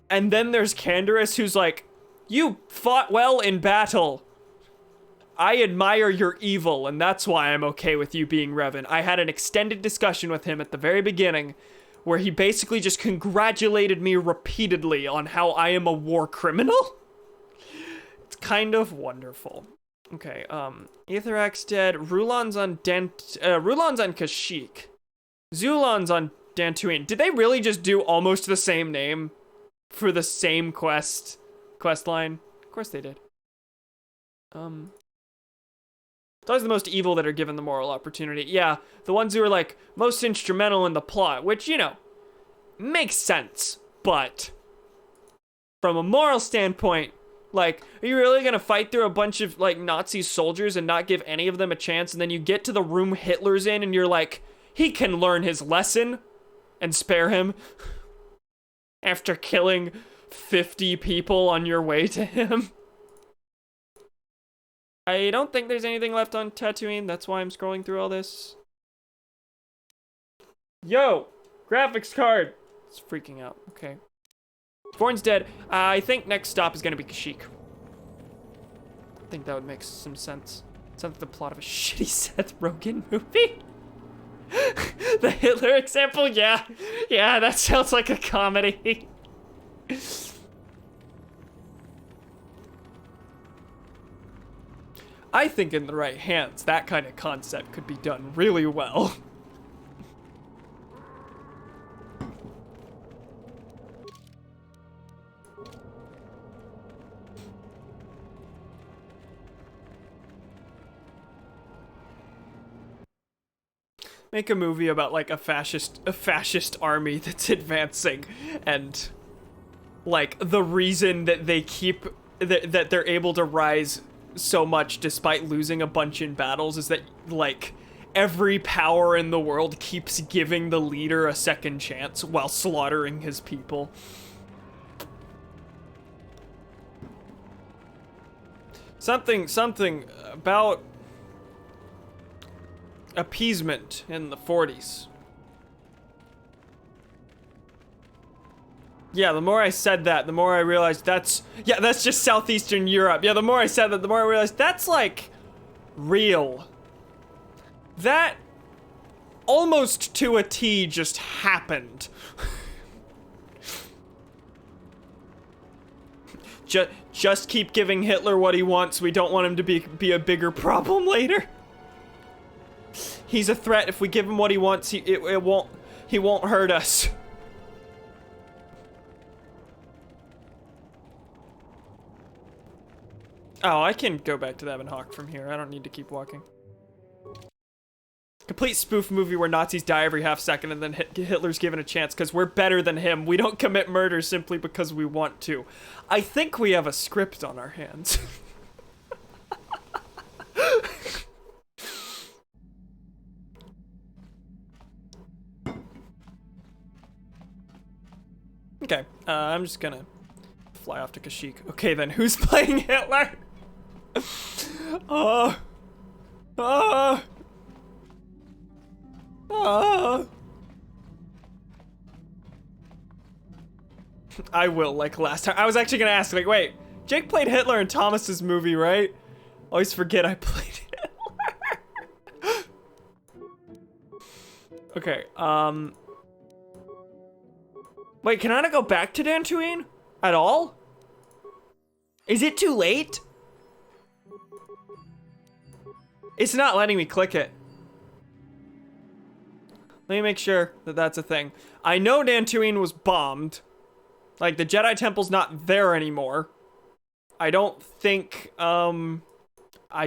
And then there's Canderous, who's like, you fought well in battle. I admire your evil, and that's why I'm okay with you being Revan. I had an extended discussion with him at the very beginning where he basically just congratulated me repeatedly on how I am a war criminal. It's kind of wonderful. Okay, Aetherac's dead. Rulon's on Rulon's on Kashyyyk. Zulon's on Dantooine. Did they really just do almost the same name for the same quest line? Of course they did. It's always the most evil that are given the moral opportunity. Yeah, the ones who are like most instrumental in the plot, which, you know, makes sense. But from a moral standpoint, like, are you really gonna fight through a bunch of like Nazi soldiers and not give any of them a chance? And then you get to the room Hitler's in and you're like, he can learn his lesson and spare him after killing 50 people on your way to him. I don't think there's anything left on Tatooine. That's why I'm scrolling through all this. Yo, graphics card. It's freaking out. Okay. Thorn's dead. I think next stop is gonna be Kashyyyk. I think that would make some sense. Sounds like the plot of a shitty Seth Rogen movie. The Hitler example, yeah. Yeah, that sounds like a comedy. I think in the right hands, that kind of concept could be done really well. Make a movie about like a fascist army that's advancing, and like the reason that they keep that they're able to rise so much despite losing a bunch in battles is that like every power in the world keeps giving the leader a second chance while slaughtering his people. Something about appeasement in the 40s. Yeah, the more I said that, the more I realized that's just Southeastern Europe. Yeah, the more I said that, the more I realized that's like real. That almost to a T just happened. Just keep giving Hitler what he wants. We don't want him to be a bigger problem later. He's a threat. If we give him what he wants, he won't hurt us. Oh, I can go back to the Ebon Hawk from here. I don't need to keep walking. Complete spoof movie where Nazis die every half second and then Hitler's given a chance because we're better than him. We don't commit murder simply because we want to. I think we have a script on our hands. Okay, I'm just gonna fly off to Kashyyyk. Okay, then who's playing Hitler? I will, like last time. I was actually gonna ask, like, wait, Jake played Hitler in Thomas's movie, right? Always forget I played Hitler. Okay, wait, can I not go back to Dantooine at all? Is it too late? It's not letting me click it. Let me make sure that that's a thing. I know Dantooine was bombed. Like, the Jedi Temple's not there anymore. I don't think, I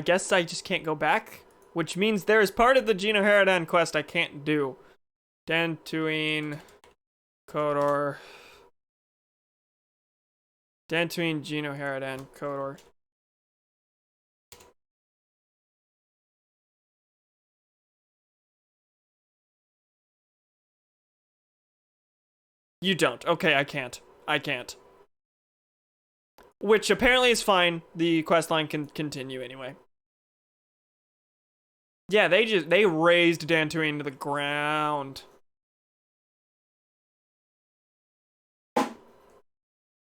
guess I just can't go back. Which means there is part of the Gino Haradan quest I can't do. Dantooine, Kodor. Dantooine, Gino Haradan, Kodor. You don't. Okay, I can't. I can't. Which apparently is fine. The questline can continue anyway. Yeah, they razed Dantooine to the ground.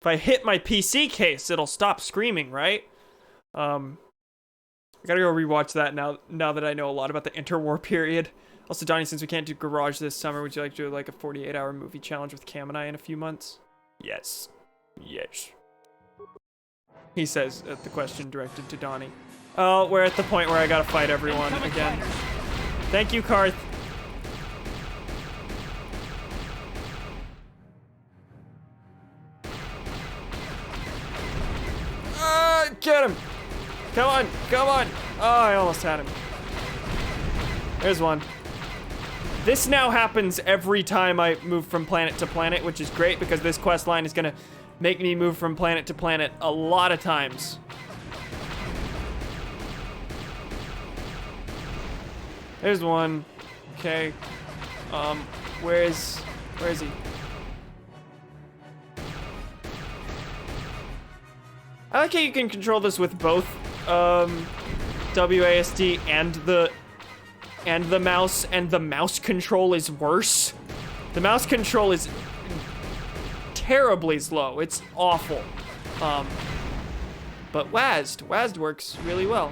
If I hit my PC case, it'll stop screaming, right? I gotta go rewatch that now that I know a lot about the interwar period. Also, Donnie, since we can't do Garage this summer, would you like to do like a 48-hour movie challenge with Cam and I in a few months? Yes. Yes. He says at the question directed to Donnie. Oh, we're at the point where I gotta fight everyone again. Thank you, Karth. Get him! Come on, come on! Oh, I almost had him. There's one. This now happens every time I move from planet to planet, which is great because this quest line is gonna make me move from planet to planet a lot of times. There's one. Okay. Where is he? I like how you can control this with both WASD and the mouse, and the mouse control is worse. The mouse control is terribly slow. It's awful. But WASD works really well.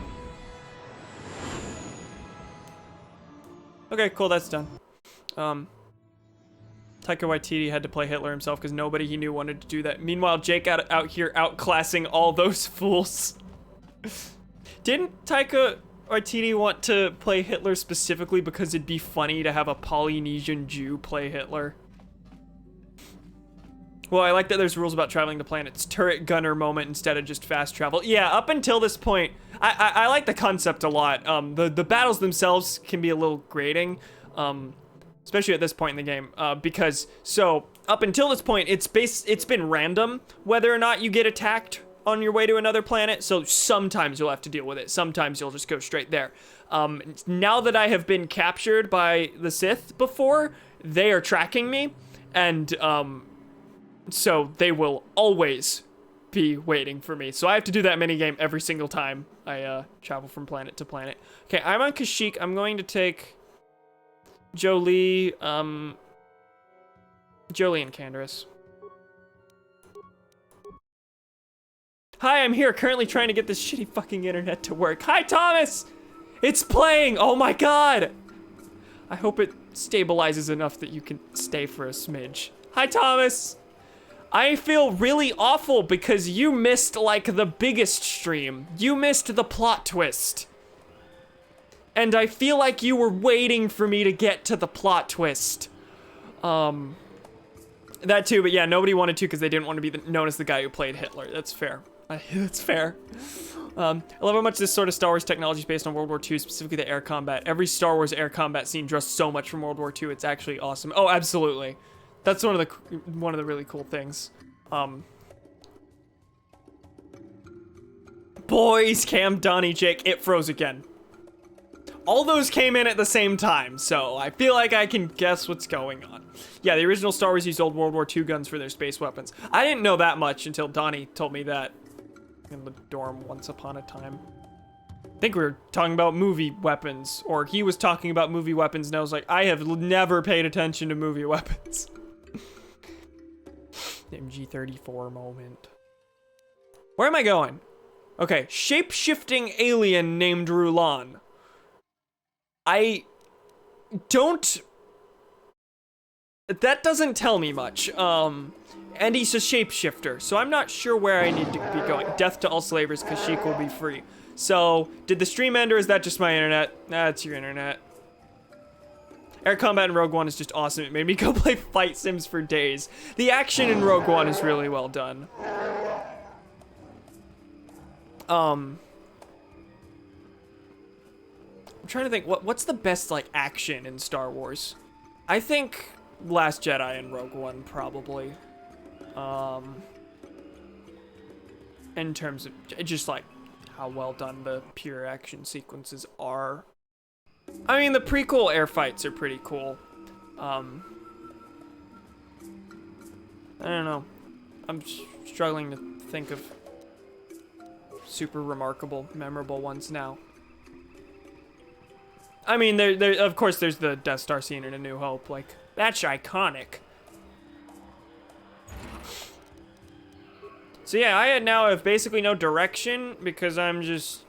Okay, cool, that's done. Taika Waititi had to play Hitler himself because nobody he knew wanted to do that. Meanwhile, Jake out here outclassing all those fools. Didn't Taika Waititi want to play Hitler specifically because it'd be funny to have a Polynesian Jew play Hitler? Well, I like that there's rules about traveling to planets. Turret gunner moment instead of just fast travel. Yeah, up until this point, I like the concept a lot. The battles themselves can be a little grating. Especially at this point in the game, because up until this point, it's been random whether or not you get attacked on your way to another planet. So sometimes you'll have to deal with it. Sometimes you'll just go straight there. Now that I have been captured by the Sith before, they are tracking me, and so they will always be waiting for me. So I have to do that minigame every single time I travel from planet to planet. Okay, I'm on Kashyyyk. I'm going to take Jolie and Canderous. Hi, I'm here, currently trying to get this shitty fucking internet to work. Hi, Thomas! It's playing! Oh my god! I hope it stabilizes enough that you can stay for a smidge. Hi, Thomas! I feel really awful because you missed, like, the biggest stream. You missed the plot twist. And I feel like you were waiting for me to get to the plot twist. That too, but yeah, nobody wanted to because they didn't want to be known as the guy who played Hitler. That's fair. That's fair. I love how much this sort of Star Wars technology is based on World War II, specifically the air combat. Every Star Wars air combat scene draws so much from World War II. It's actually awesome. Oh, absolutely. That's one of the really cool things. Boys, Cam, Donnie, Jake, it froze again. All those came in at the same time, so I feel like I can guess what's going on. Yeah, the original Star Wars used old World War II guns for their space weapons. I didn't know that much until Donnie told me that in the dorm once upon a time. I think we were talking about movie weapons, or he was talking about movie weapons, and I was like, I have never paid attention to movie weapons. MG34 moment. Where am I going? Okay, shape-shifting alien named Rulan. I don't... That doesn't tell me much. And he's a shapeshifter, so I'm not sure where I need to be going. Death to all slavers, Kashyyyk will be free. So, did the stream end, or is that just my internet? That's your internet. Air combat in Rogue One is just awesome. It made me go play fight sims for days. The action in Rogue One is really well done. I'm trying to think, what's the best, like, action in Star Wars? I think Last Jedi and Rogue One, probably. In terms of just, like, how well done the pure action sequences are. I mean, the prequel air fights are pretty cool. I don't know. I'm struggling to think of super remarkable, memorable ones now. I mean, there of course there's the Death Star scene in A New Hope. Like, that's iconic. So yeah, I now have basically no direction because I'm just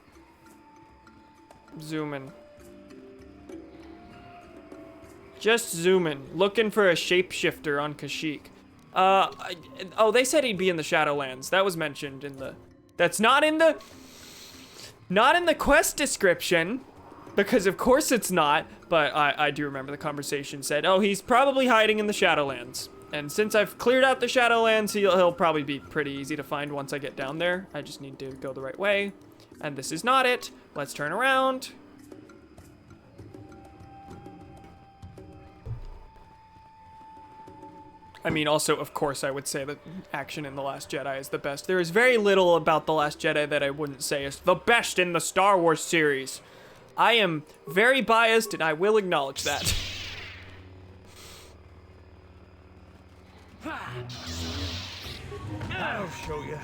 zooming. Just zooming, looking for a shapeshifter on Kashyyyk. Oh, they said he'd be in the Shadowlands. That was mentioned in the. That's not in the quest description, because of course it's not. But I do remember the conversation said, oh, he's probably hiding in the Shadowlands. And since I've cleared out the Shadowlands, he'll probably be pretty easy to find once I get down there. I just need to go the right way. And this is not it. Let's turn around. I mean, also, of course, I would say that action in The Last Jedi is the best. There is very little about The Last Jedi that I wouldn't say is the best in the Star Wars series. I am very biased, and I will acknowledge that. I'll show you.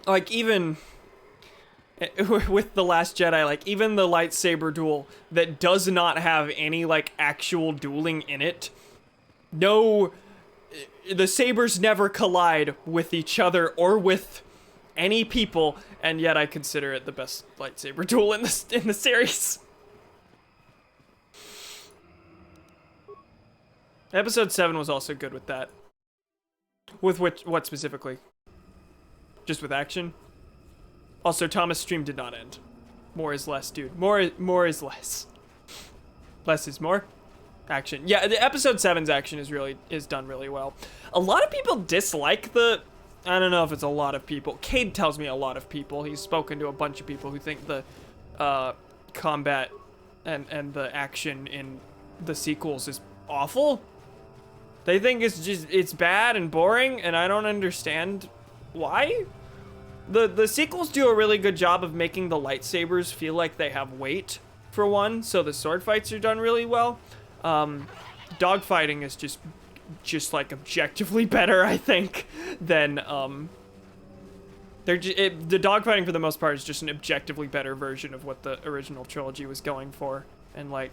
Like, even with The Last Jedi, like, even the lightsaber duel that does not have any, like, actual dueling in it, no, the sabers never collide with each other or with any people, and yet I consider it the best lightsaber duel in the series. Episode 7 was also good with that. With what specifically? Just with action? Also, Thomas' stream did not end. More is less, dude. More is less. Less is more. Action. Yeah, the episode 7's action is done really well. A lot of people dislike the. I don't know if it's a lot of people. Cade tells me a lot of people. He's spoken to a bunch of people who think the combat and the action in the sequels is awful. They think it's bad and boring, and I don't understand why. The sequels do a really good job of making the lightsabers feel like they have weight, for one, so the sword fights are done really well. Dogfighting is just like objectively better, I think, than the dogfighting for the most part is just an objectively better version of what the original trilogy was going for, and like,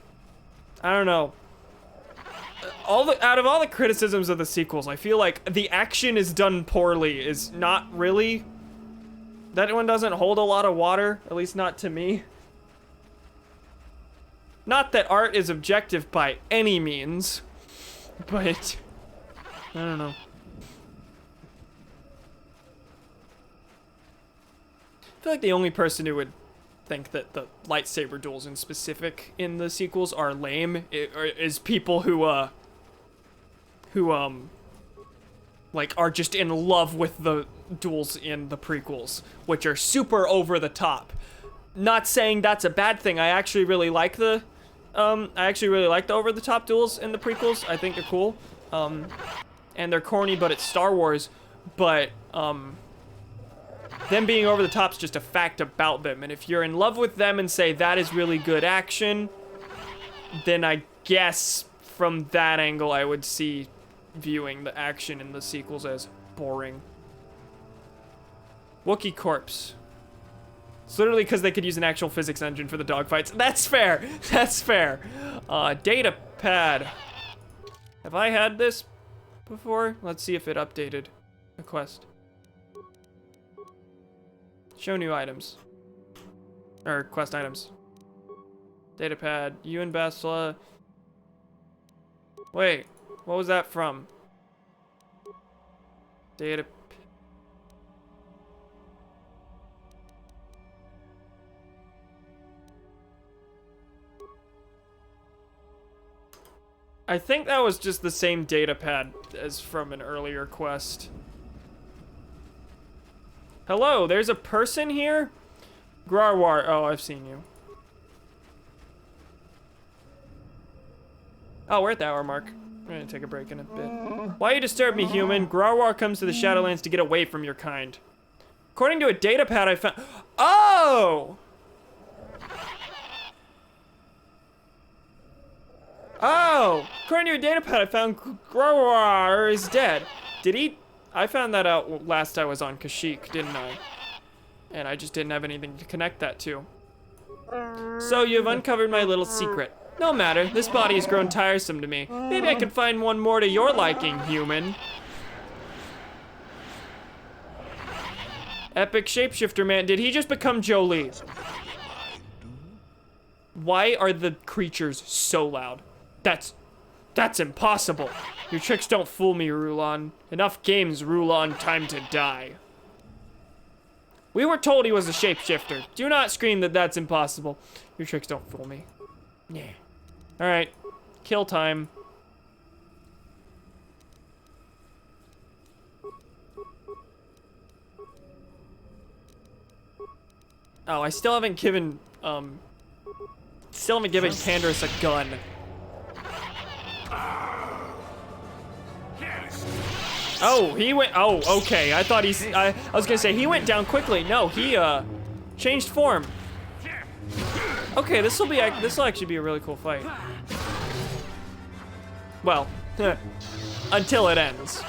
I don't know. Out of all the criticisms of the sequels, I feel like the action is done poorly is not really. That one doesn't hold a lot of water, at least not to me. Not that art is objective by any means, but I don't know. I feel like the only person who would think that the lightsaber duels in specific in the sequels are lame is people who like are just in love with the duels in the prequels, which are super over the top. Not saying that's a bad thing. I actually really like the over the top duels in the prequels. I think they're cool. And they're corny, but it's Star Wars. But them being over the top's just a fact about them. And if you're in love with them and say that is really good action, then I guess from that angle I would see viewing the action in the sequels as boring. Wookiee Corpse. It's literally because they could use an actual physics engine for the dogfights. That's fair. That's fair. Data pad. Have I had this before? Let's see if it updated the quest. Show new items. Or quest items. Data pad. You and Basla. Wait. What was that from? Data. I think that was just the same data pad as from an earlier quest. Hello, there's a person here? Grarwar. Oh, I've seen you. Oh, we're at the hour mark. We're gonna take a break in a bit. Why you disturb me, human? Grarwar comes to the Shadowlands to get away from your kind. According to a data pad I found. Oh! Oh! According to your data pad, I found Grower is dead. Did he? I found that out last I was on Kashyyyk, didn't I? And I just didn't have anything to connect that to. So you've uncovered my little secret. No matter, this body has grown tiresome to me. Maybe I could find one more to your liking, human. Epic shapeshifter man, did he just become Jolie? Why are the creatures so loud? That's impossible. Your tricks don't fool me, Rulon. Enough games, Rulon, time to die. We were told he was a shapeshifter. Do not scream that that's impossible. Your tricks don't fool me. Yeah. All right, kill time. Oh, I still haven't given, Candace a gun. Oh, he went, oh, okay. I thought I was gonna say, he went down quickly. No, he, changed form. Okay, this will actually be a really cool fight. Well, until it ends.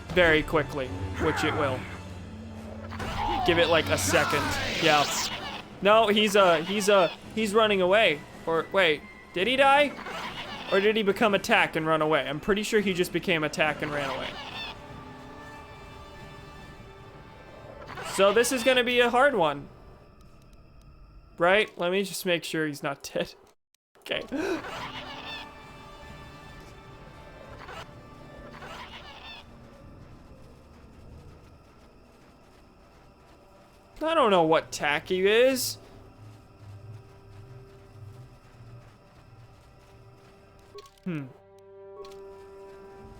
Very quickly, which it will. Give it like a second. Yeah. No, he's running away. Or wait, did he die? Or did he become attack and run away? I'm pretty sure he just became attack and ran away. So this is gonna be a hard one. Right? Let me just make sure he's not dead. Okay. I don't know what tack he is.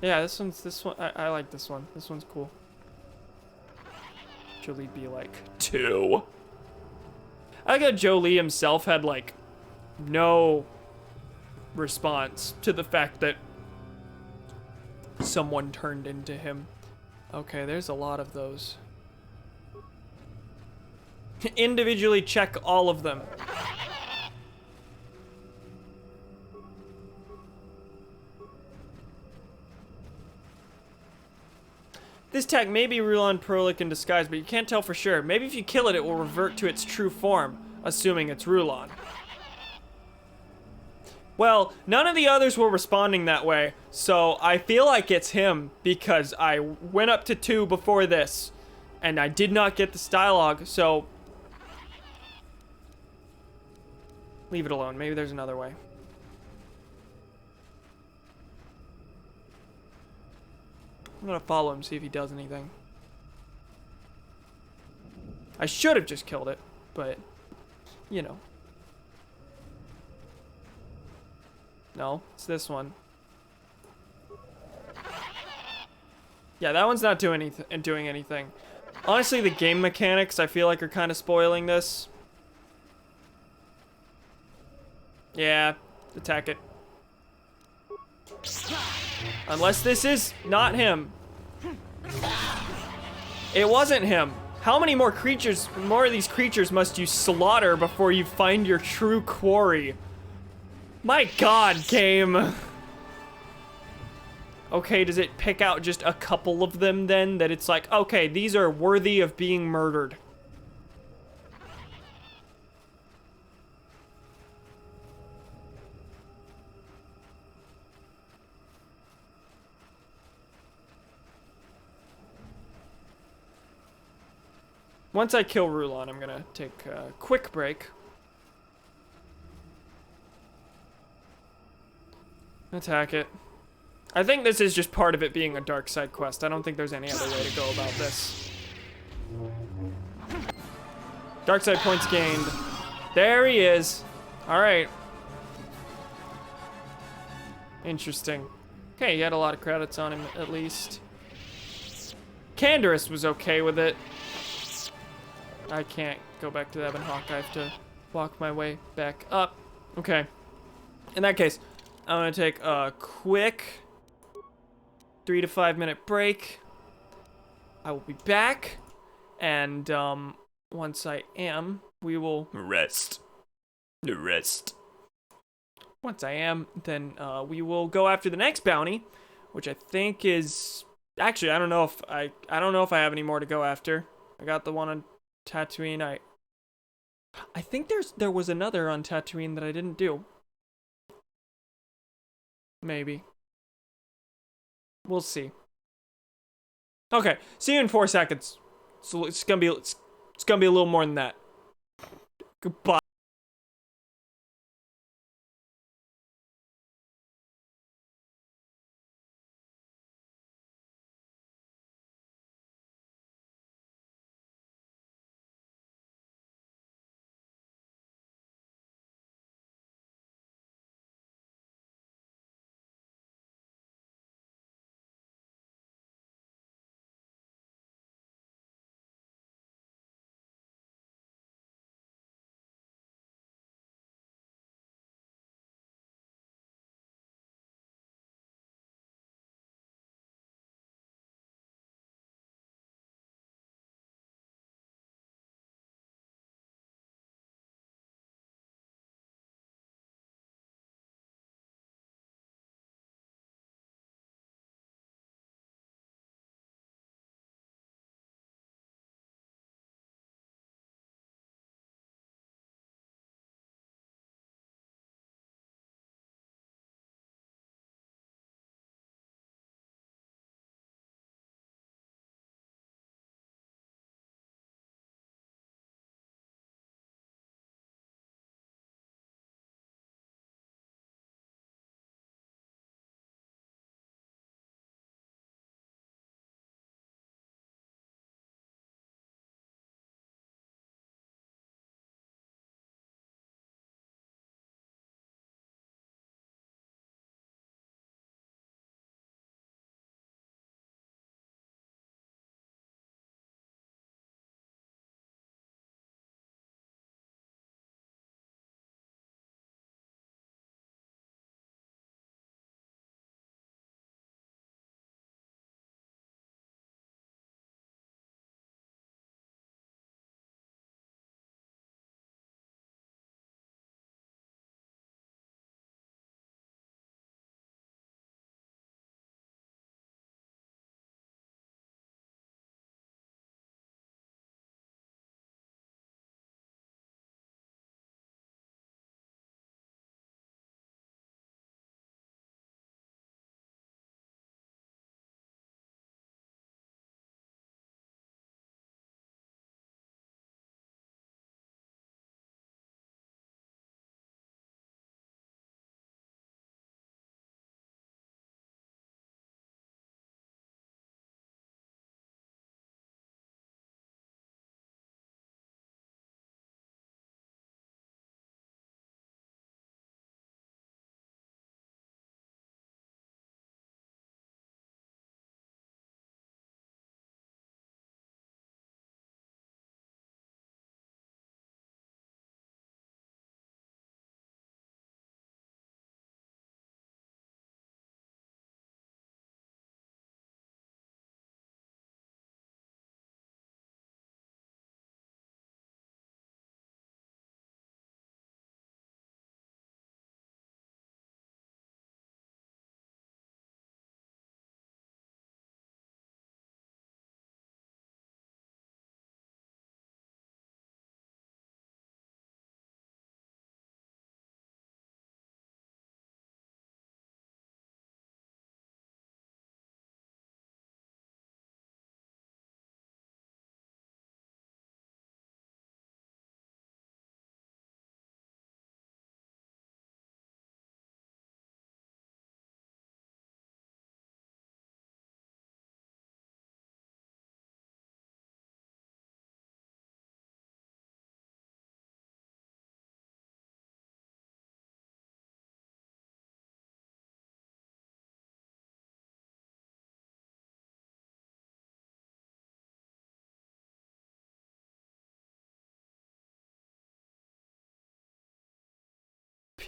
Yeah, this one, I like this one. This one's cool. Jolie be like 2. I like how Jolie himself had like no response to the fact that someone turned into him. Okay, there's a lot of those. Individually check all of them. This tag may be Rulon Prolik in disguise, but you can't tell for sure. Maybe if you kill it, it will revert to its true form, assuming it's Rulon. Well, none of the others were responding that way, so I feel like it's him because I went up to 2 before this, and I did not get this dialogue, so leave it alone. Maybe there's another way. I'm gonna follow him, see if he does anything. I should have just killed it, but, you know. No, it's this one. Yeah, that one's not doing anything. Honestly, the game mechanics, I feel like, are kind of spoiling this. Yeah, attack it. Unless this is not him. It wasn't him. How many more of these creatures must you slaughter before you find your true quarry? My God, game. Okay, does it pick out just a couple of them then? That it's like, okay, these are worthy of being murdered. Once I kill Rulon, I'm gonna take a quick break. Attack it. I think this is just part of it being a dark side quest. I don't think there's any other way to go about this. Dark side points gained. There he is. All right. Interesting. Okay, he had a lot of credits on him at least. Candace was okay with it. I can't go back to the Ebon Hawk. I have to walk my way back up. Okay. In that case, I'm gonna take a quick 3 to 5 minute break. I will be back, and once I am, we will rest. Once I am, then we will go after the next bounty, which I think is actually I don't know if I have any more to go after. I got the one on Tatooine. I think there was another on Tatooine that I didn't do. Maybe. We'll see. Okay, see you in 4 seconds. So it's gonna be a little more than that. Goodbye.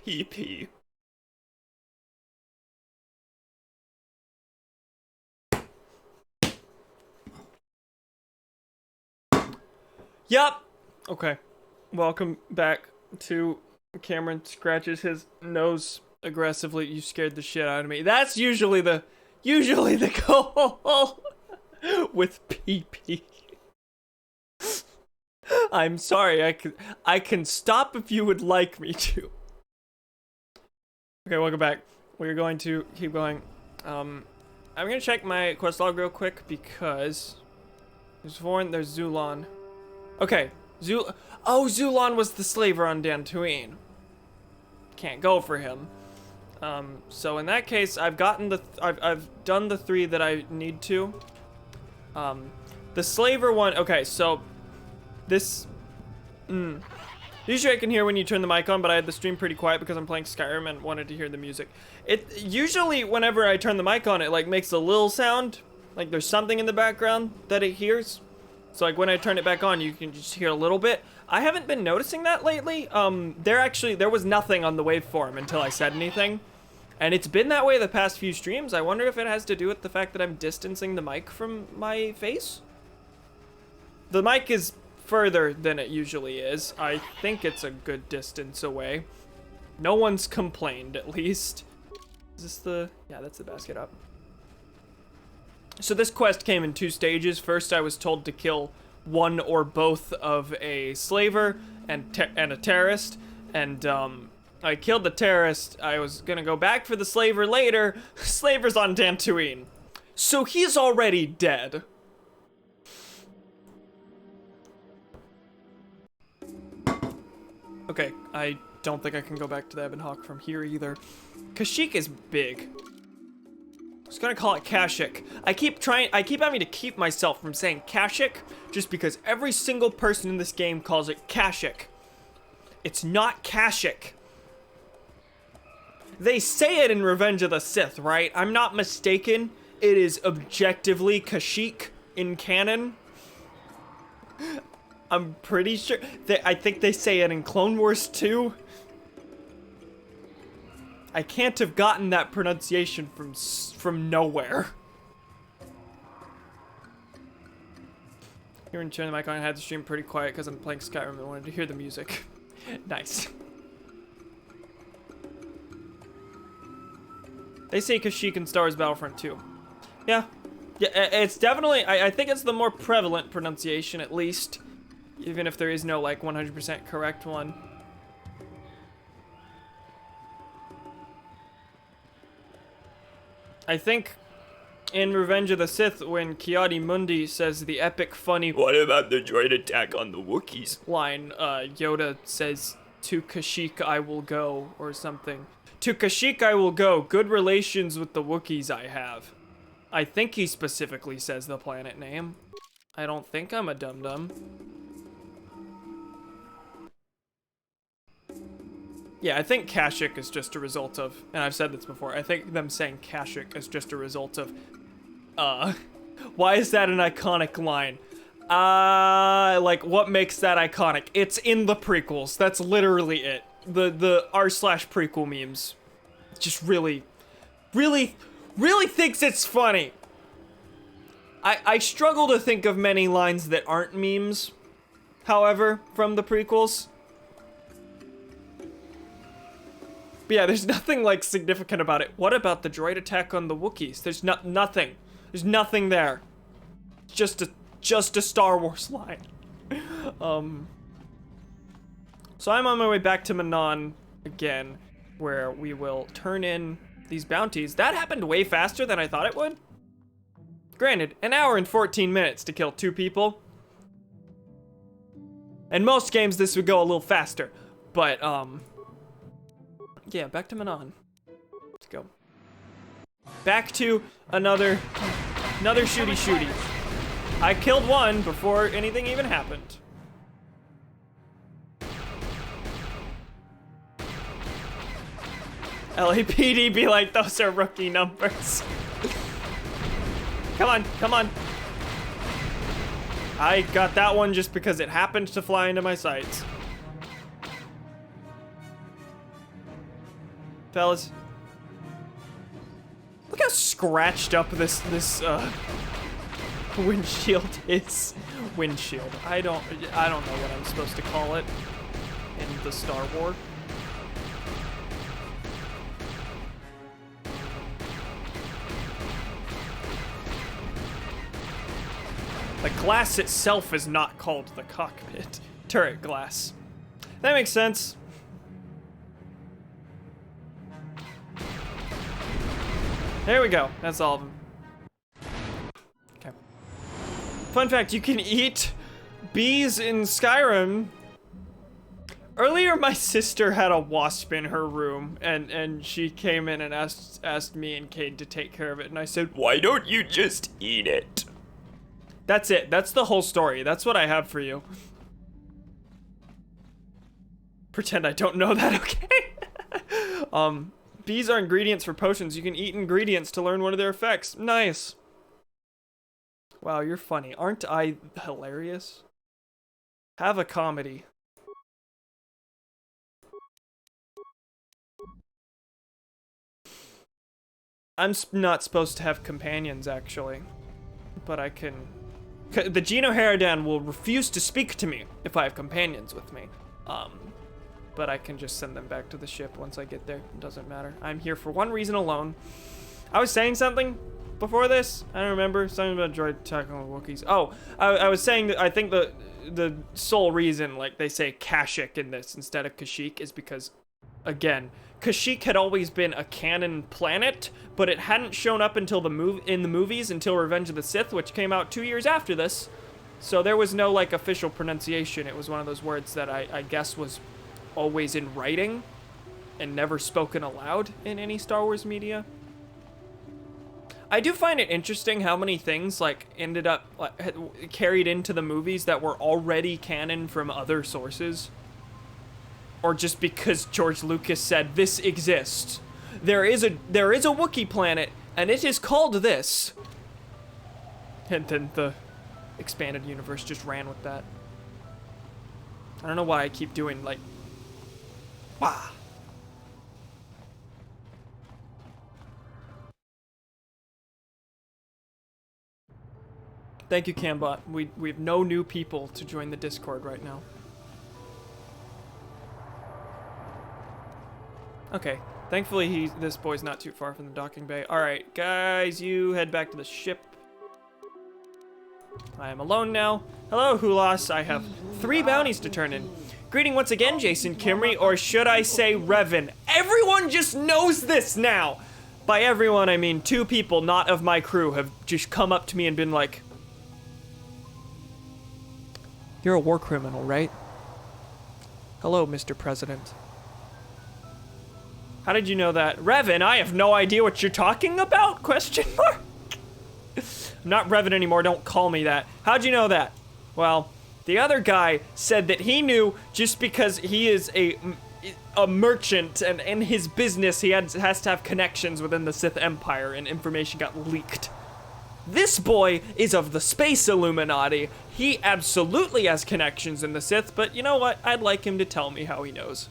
PP. Yup. Okay. Welcome back to Cameron scratches his nose aggressively. You scared the shit out of me. That's usually the goal with PP. I'm sorry. I can stop if you would like me to. Okay, welcome back. We're going to keep going. I'm gonna check my quest log real quick because there's Vorn, there's Zulon. Okay, Zulon was the slaver on Dantooine. Can't go for him. So in that case, I've done the 3 that I need to. The slaver one. Okay, so this. Usually I can hear when you turn the mic on, but I had the stream pretty quiet because I'm playing Skyrim and wanted to hear the music. It usually, whenever I turn the mic on, it like makes a little sound, like there's something in the background that it hears. So like when I turn it back on, you can just hear a little bit. I haven't been noticing that lately. There was nothing on the waveform until I said anything, and it's been that way the past few streams. I wonder if it has to do with the fact that I'm distancing the mic from my face. The mic is further than it usually is. I think it's a good distance away. No one's complained, at least. Is this the... Yeah, that's the basket up. So this quest came in 2 stages. First, I was told to kill one or both of a slaver and a terrorist. And, I killed the terrorist. I was gonna go back for the slaver later. Slaver's on Dantooine. So he's already dead. Okay, I don't think I can go back to the Ebon Hawk from here either. Kashyyyk is big. I was gonna call it Kashyyyk. I keep having to keep myself from saying Kashyyyk just because every single person in this game calls it Kashyyyk. It's not Kashyyyk. They say it in Revenge of the Sith, right? I'm not mistaken. It is objectively Kashyyyk in canon. I'm pretty sure. I think they say it in Clone Wars too. I can't have gotten that pronunciation from nowhere. Here in turn the mic on, I had the stream pretty quiet because I'm playing Skyrim and I wanted to hear the music. Nice. They say Kashyyyk in Star Wars Battlefront 2. Yeah. Yeah, it's definitely, I think it's the more prevalent pronunciation at least. Even if there is no, like, 100% correct one. I think in Revenge of the Sith, when Ki-Adi-Mundi says the epic funny "What about the droid attack on the Wookiees?" line, Yoda says, "To Kashyyyk I will go," or something. "To Kashyyyk I will go, good relations with the Wookiees I have." I think he specifically says the planet name. I don't think I'm a dum-dum. Yeah, I think Kashyyyk is just a result of, and I've said this before, I think them saying Kashyyyk is just a result of, why is that an iconic line? Like, what makes that iconic? It's in the prequels. That's literally it. The r/prequel memes. Just really thinks it's funny. I struggle to think of many lines that aren't memes, however, from the prequels. But yeah, there's nothing, like, significant about it. What about the droid attack on the Wookiees? There's nothing. There's nothing there. Just a Star Wars line. So I'm on my way back to Manon again, where we will turn in these bounties. That happened way faster than I thought it would. Granted, an hour and 14 minutes to kill 2 people. In most games, this would go a little faster. But, yeah, back to Manon. Let's go. Back to another shooty. I killed one before anything even happened. LAPD be like, those are rookie numbers. Come on. I got that one just because it happened to fly into my sights. Fellas, look how scratched up this windshield is. Windshield. I don't know what I'm supposed to call it in the Star Wars. The glass itself is not called the cockpit. Turret glass. That makes sense. There we go. That's all of them. Okay. Fun fact, you can eat bees in Skyrim. Earlier, my sister had a wasp in her room, and she came in and asked me and Cade to take care of it, and I said, why don't you just eat it? That's it. That's the whole story. That's what I have for you. Pretend I don't know that, okay? Bees are ingredients for potions. You can eat ingredients to learn one of their effects. Nice. Wow, you're funny. Aren't I hilarious? Have a comedy. I'm not supposed to have companions, actually. But I can... The Geno Haradan will refuse to speak to me if I have companions with me. But I can just send them back to the ship once I get there. It doesn't matter. I'm here for one reason alone. I was saying something before this. I don't remember. Something about droid attacking Wookiees. Oh, I was saying that I think the sole reason, like, they say Kashyyyk in this instead of Kashyyyk is because, again, Kashyyyk had always been a canon planet, but it hadn't shown up until in the movies until Revenge of the Sith, which came out 2 years after this. So there was no, like, official pronunciation. It was one of those words that I guess was always in writing and never spoken aloud in any Star Wars media. I do find it interesting how many things, like, ended up carried into the movies that were already canon from other sources. Or just because George Lucas said, this exists. There is a Wookiee planet, and it is called this. And then the expanded universe just ran with that. I don't know why I keep doing, like... Wah! Thank you, Cambot. We have no new people to join the Discord right now. Okay, thankfully this boy's not too far from the docking bay. Alright, guys, you head back to the ship. I am alone now. Hello, Hulas. I have 3 bounties to turn in. Greeting once again, Jason Kimry, or should I say Revan. Everyone just knows this now! By everyone, I mean 2 people not of my crew have just come up to me and been like, you're a war criminal, right? Hello, Mr. President. How did you know that? Revan, I have no idea what you're talking about? Question mark. I'm not Revan anymore, don't call me that. How'd you know that? Well, the other guy said that he knew just because he is a merchant and in his business he has to have connections within the Sith Empire and information got leaked. This boy is of the Space Illuminati. He absolutely has connections in the Sith, but you know what? I'd like him to tell me how he knows.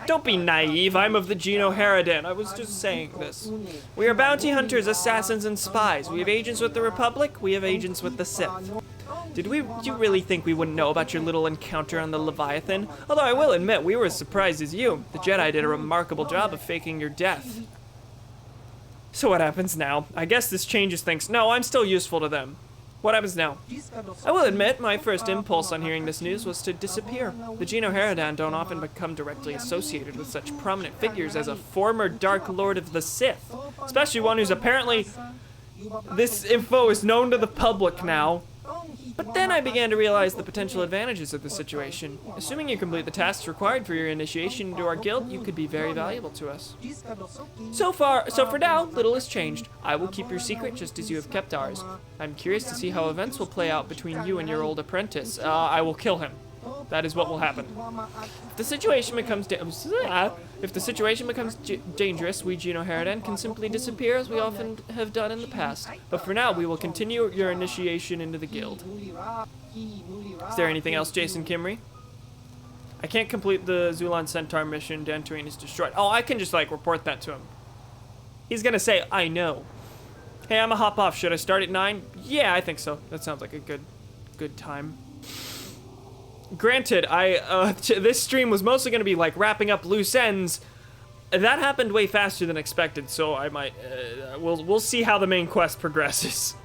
Don't be naive, I'm of the Geno Haradan. I was just saying this. We are bounty hunters, assassins, and spies. We have agents with the Republic, we have agents with the Sith. Did you really think we wouldn't know about your little encounter on the Leviathan? Although I will admit, we were as surprised as you. The Jedi did a remarkable job of faking your death. So what happens now? I guess this changes things. No, I'm still useful to them. What happens now? I will admit, my first impulse on hearing this news was to disappear. The Geno Haradan don't often become directly associated with such prominent figures as a former Dark Lord of the Sith. Especially one who's apparently... This info is known to the public now. But then I began to realize the potential advantages of the situation. Assuming you complete the tasks required for your initiation into our guild, you could be very valuable to us. So for now, little has changed. I will keep your secret just as you have kept ours. I'm curious to see how events will play out between you and your old apprentice. I will kill him. That is what will happen. If the situation becomes dangerous, we Geno Haradan can simply disappear as we often have done in the past. But for now, we will continue your initiation into the guild. Is there anything else, Jason Kimry? I can't complete the Zulan Centaur mission. Dantooine is destroyed. Oh, I can just, like, report that to him. He's gonna say, I know. Hey, I'm a hop off. Should I start at 9? Yeah, I think so. That sounds like a good time. Granted, this stream was mostly going to be like wrapping up loose ends. That happened way faster than expected, so I might, we'll see how the main quest progresses.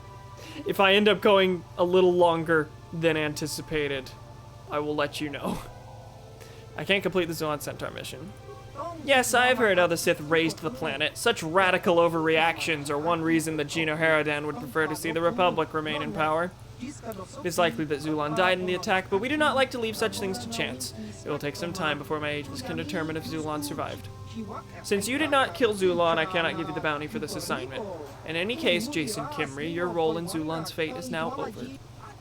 If I end up going a little longer than anticipated, I will let you know. I can't complete the Zulan Centaur mission. Yes, I've heard how the Sith raised the planet. Such radical overreactions are one reason that Gino Haradan would prefer to see the Republic remain in power. It's likely that Zulan died in the attack, but we do not like to leave such things to chance. It will take some time before my agents can determine if Zulan survived. Since you did not kill Zulan, I cannot give you the bounty for this assignment. In any case, Jason Kimry, your role in Zulan's fate is now over.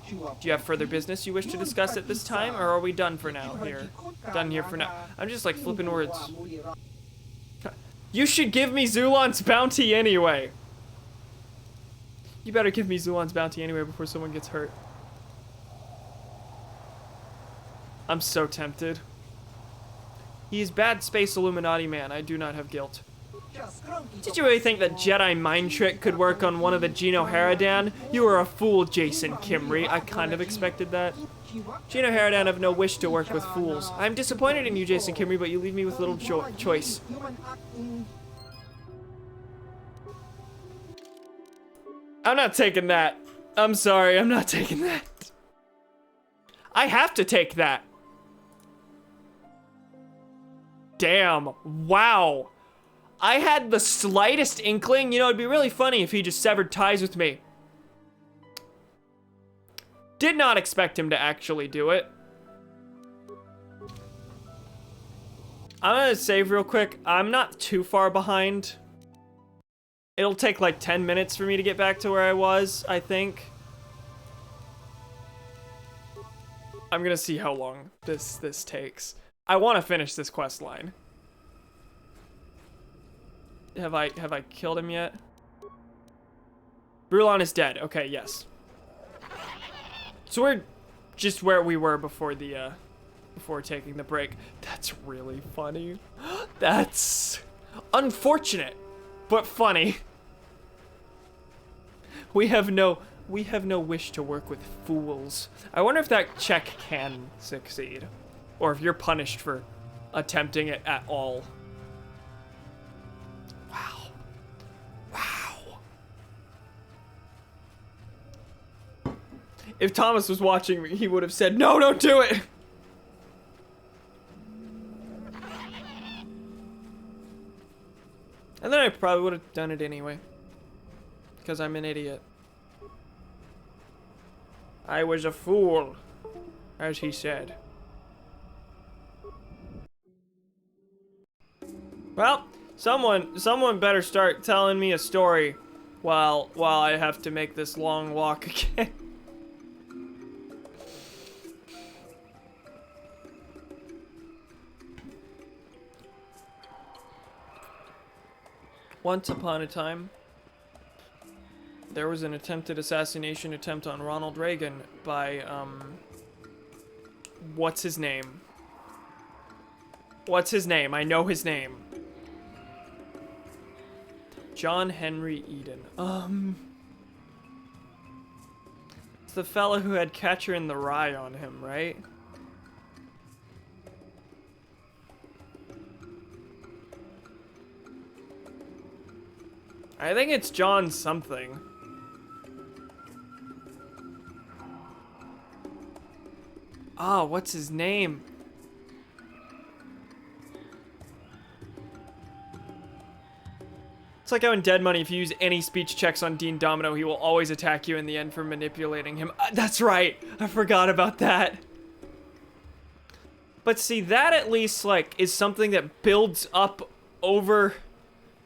Do you have further business you wish to discuss at this time, or are we done for now here? Done here for now. I'm just like flipping words. You should give me Zulan's bounty anyway. You better give me Zulan's bounty anyway before someone gets hurt. I'm so tempted. He is bad space Illuminati man. I do not have guilt. Did you really think that Jedi mind trick could work on one of the Gino Haradan? You are a fool, Jason Kimry. I kind of expected that. Gino Haradan have no wish to work with fools. I'm disappointed in you, Jason Kimry, but you leave me with little choice. I'm not taking that. I'm sorry, I'm not taking that. I have to take that. Damn, wow. I had the slightest inkling, you know, it'd be really funny if he just severed ties with me. Did not expect him to actually do it. I'm gonna save real quick. I'm not too far behind. It'll take like 10 minutes for me to get back to where I was, I think. I'm gonna see how long this takes. I want to finish this quest line. Have I killed him yet? Brulon is dead. Okay, yes. So we're just where we were before the before taking the break. That's really funny. That's unfortunate, but funny. We have no wish to work with fools. I wonder if that check can succeed, or if you're punished for attempting it at all. Wow. Wow. If Thomas was watching me, he would have said, "No, don't do it." And then I probably would have done it anyway, because I'm an idiot. I was a fool, as he said. Well, someone better start telling me a story while I have to make this long walk again. Once upon a time, there was an attempted assassination attempt on Ronald Reagan by, what's his name? What's his name? I know his name. John Henry Eden. It's the fella who had Catcher in the Rye on him, right? I think it's John something. Ah, what's his name? It's like how in Dead Money, if you use any speech checks on Dean Domino, he will always attack you in the end for manipulating him. That's right! I forgot about that. But see, that at least, like, is something that builds up over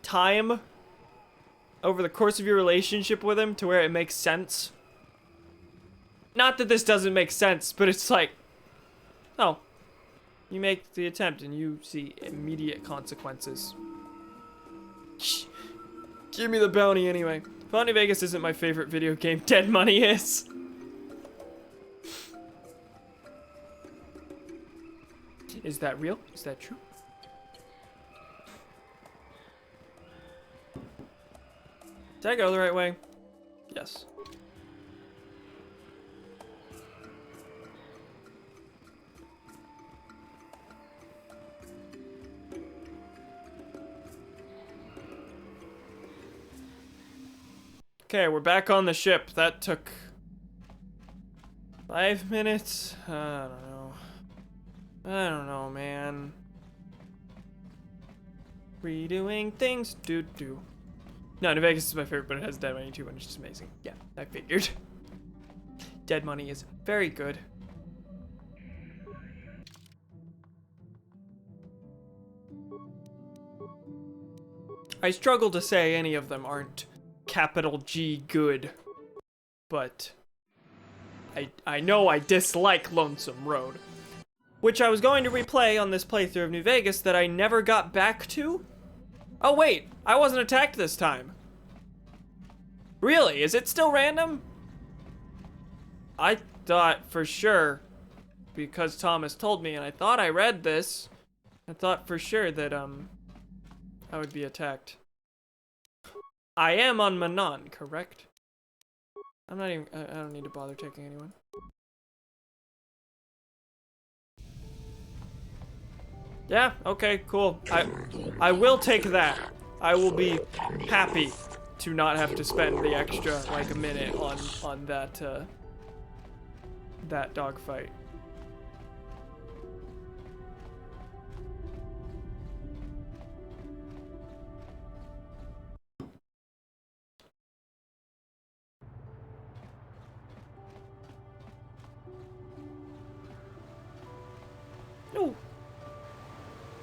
time, over the course of your relationship with him, to where it makes sense. Not that this doesn't make sense, but it's like, oh, you make the attempt and you see immediate consequences. Shh. Give me the bounty anyway. Bounty Vegas isn't my favorite video game. Dead Money is. Is that real? Is that true? Did I go the right way? Yes. Okay, we're back on the ship. That took 5 minutes? I don't know, man. Redoing things. Do. No, New Vegas is my favorite, but it has Dead Money too, and it's just amazing. Yeah, I figured. Dead Money is very good. I struggle to say any of them aren't capital G good, but I know I dislike Lonesome Road, which I was going to replay on this playthrough of New Vegas that I never got back to. Oh wait, I wasn't attacked this time. Really? Is it still random? I thought for sure, because Thomas told me and I thought I read this, I thought for sure that I would be attacked. I am on Manon, correct? I'm not even, I don't need to bother taking anyone. Yeah, okay, cool. I will take that. I will be happy to not have to spend the extra, like, a minute on that, that dogfight. No.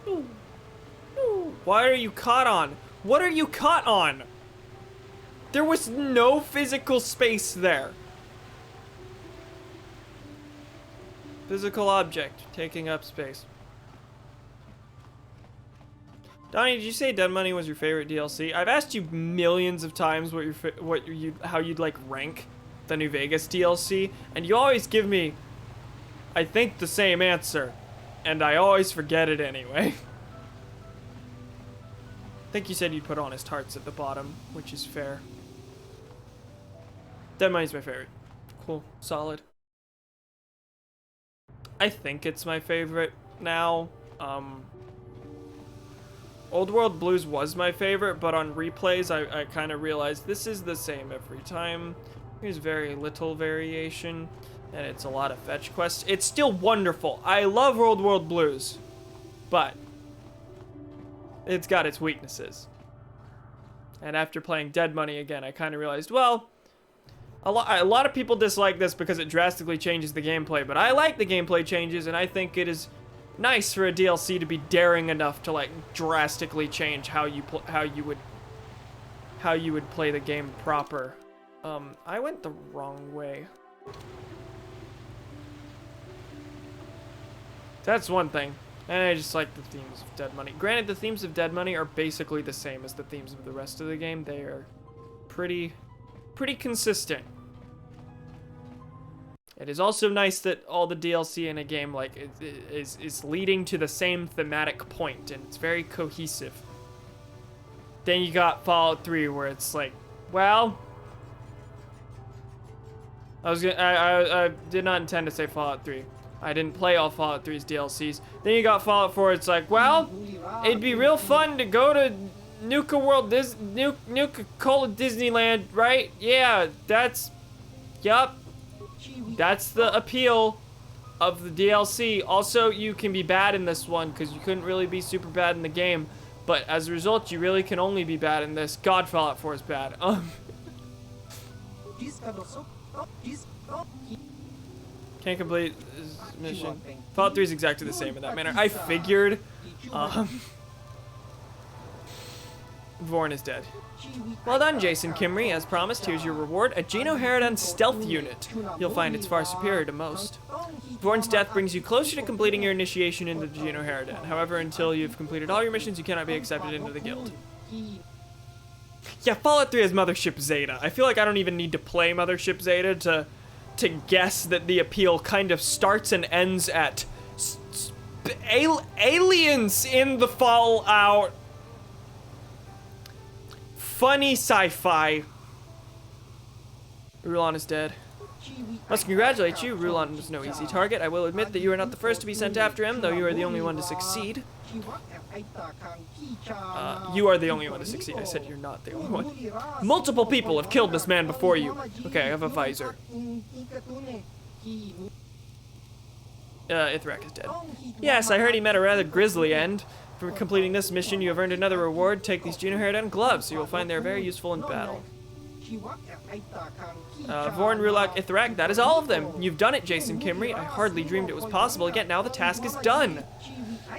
No. No. Why are you caught on? What are you caught on? There was no physical space there. Physical object taking up space. Donnie, did you say Dead Money was your favorite DLC? I've asked you millions of times how you'd like rank the New Vegas DLC, and you always give me, I think, the same answer, and I always forget it anyway. I think you said you'd put Honest Hearts at the bottom, which is fair. Dead Money's my favorite. Cool, solid. I think it's my favorite now. Old World Blues was my favorite, but on replays, I kind of realized this is the same every time. There's very little variation, and it's a lot of fetch quests. It's still wonderful. I love Old World Blues, but it's got its weaknesses. And after playing Dead Money again, I kind of realized, well, a lot of people dislike this because it drastically changes the gameplay, but I like the gameplay changes, and I think it is nice for a DLC to be daring enough to like drastically change how you would play the game proper. I went the wrong way. That's one thing. And I just like the themes of Dead Money. Granted, the themes of Dead Money are basically the same as the themes of the rest of the game. They are pretty consistent. It is also nice that all the DLC in a game like is leading to the same thematic point, and it's very cohesive. Then you got Fallout 3, where it's like, well, I did not intend to say Fallout 3. I didn't play all Fallout 3's DLCs. Then you got Fallout 4. It's like, well, it'd be real fun to go to Nuka World, Nuka-Cola Disneyland, right? Yeah, yup. That's the appeal of the DLC. Also, you can be bad in this one because you couldn't really be super bad in the game. But as a result, you really can only be bad in this. God, Fallout 4 is bad. Can't complete this mission. Fallout 3 is exactly the same in that manner. I figured. Vorn is dead. Well done, Jason Kimry. As promised, here's your reward. A Genoherodon stealth unit. You'll find it's far superior to most. Vorn's death brings you closer to completing your initiation into the Genoherodon. However, until you've completed all your missions, you cannot be accepted into the guild. Yeah, Fallout 3 has Mothership Zeta. I feel like I don't even need to play Mothership Zeta to guess that the appeal kind of starts and ends at aliens in the Fallout. Funny sci-fi. Rulon is dead. Must congratulate you. Rulon was no easy target. I will admit that you are not the first to be sent after him, though you are the only one to succeed. You are the only one to succeed. I said you're not the only one. Multiple people have killed this man before you. Okay, I have a visor. Ithrak is dead. Yes, I heard he met a rather grisly end. For completing this mission, you have earned another reward. Take these Juno-Haradan gloves. You will find they are very useful in battle. Vorn, Rulak, Ithrak, that is all of them. You've done it, Jason Kimry. I hardly dreamed it was possible, yet now the task is done.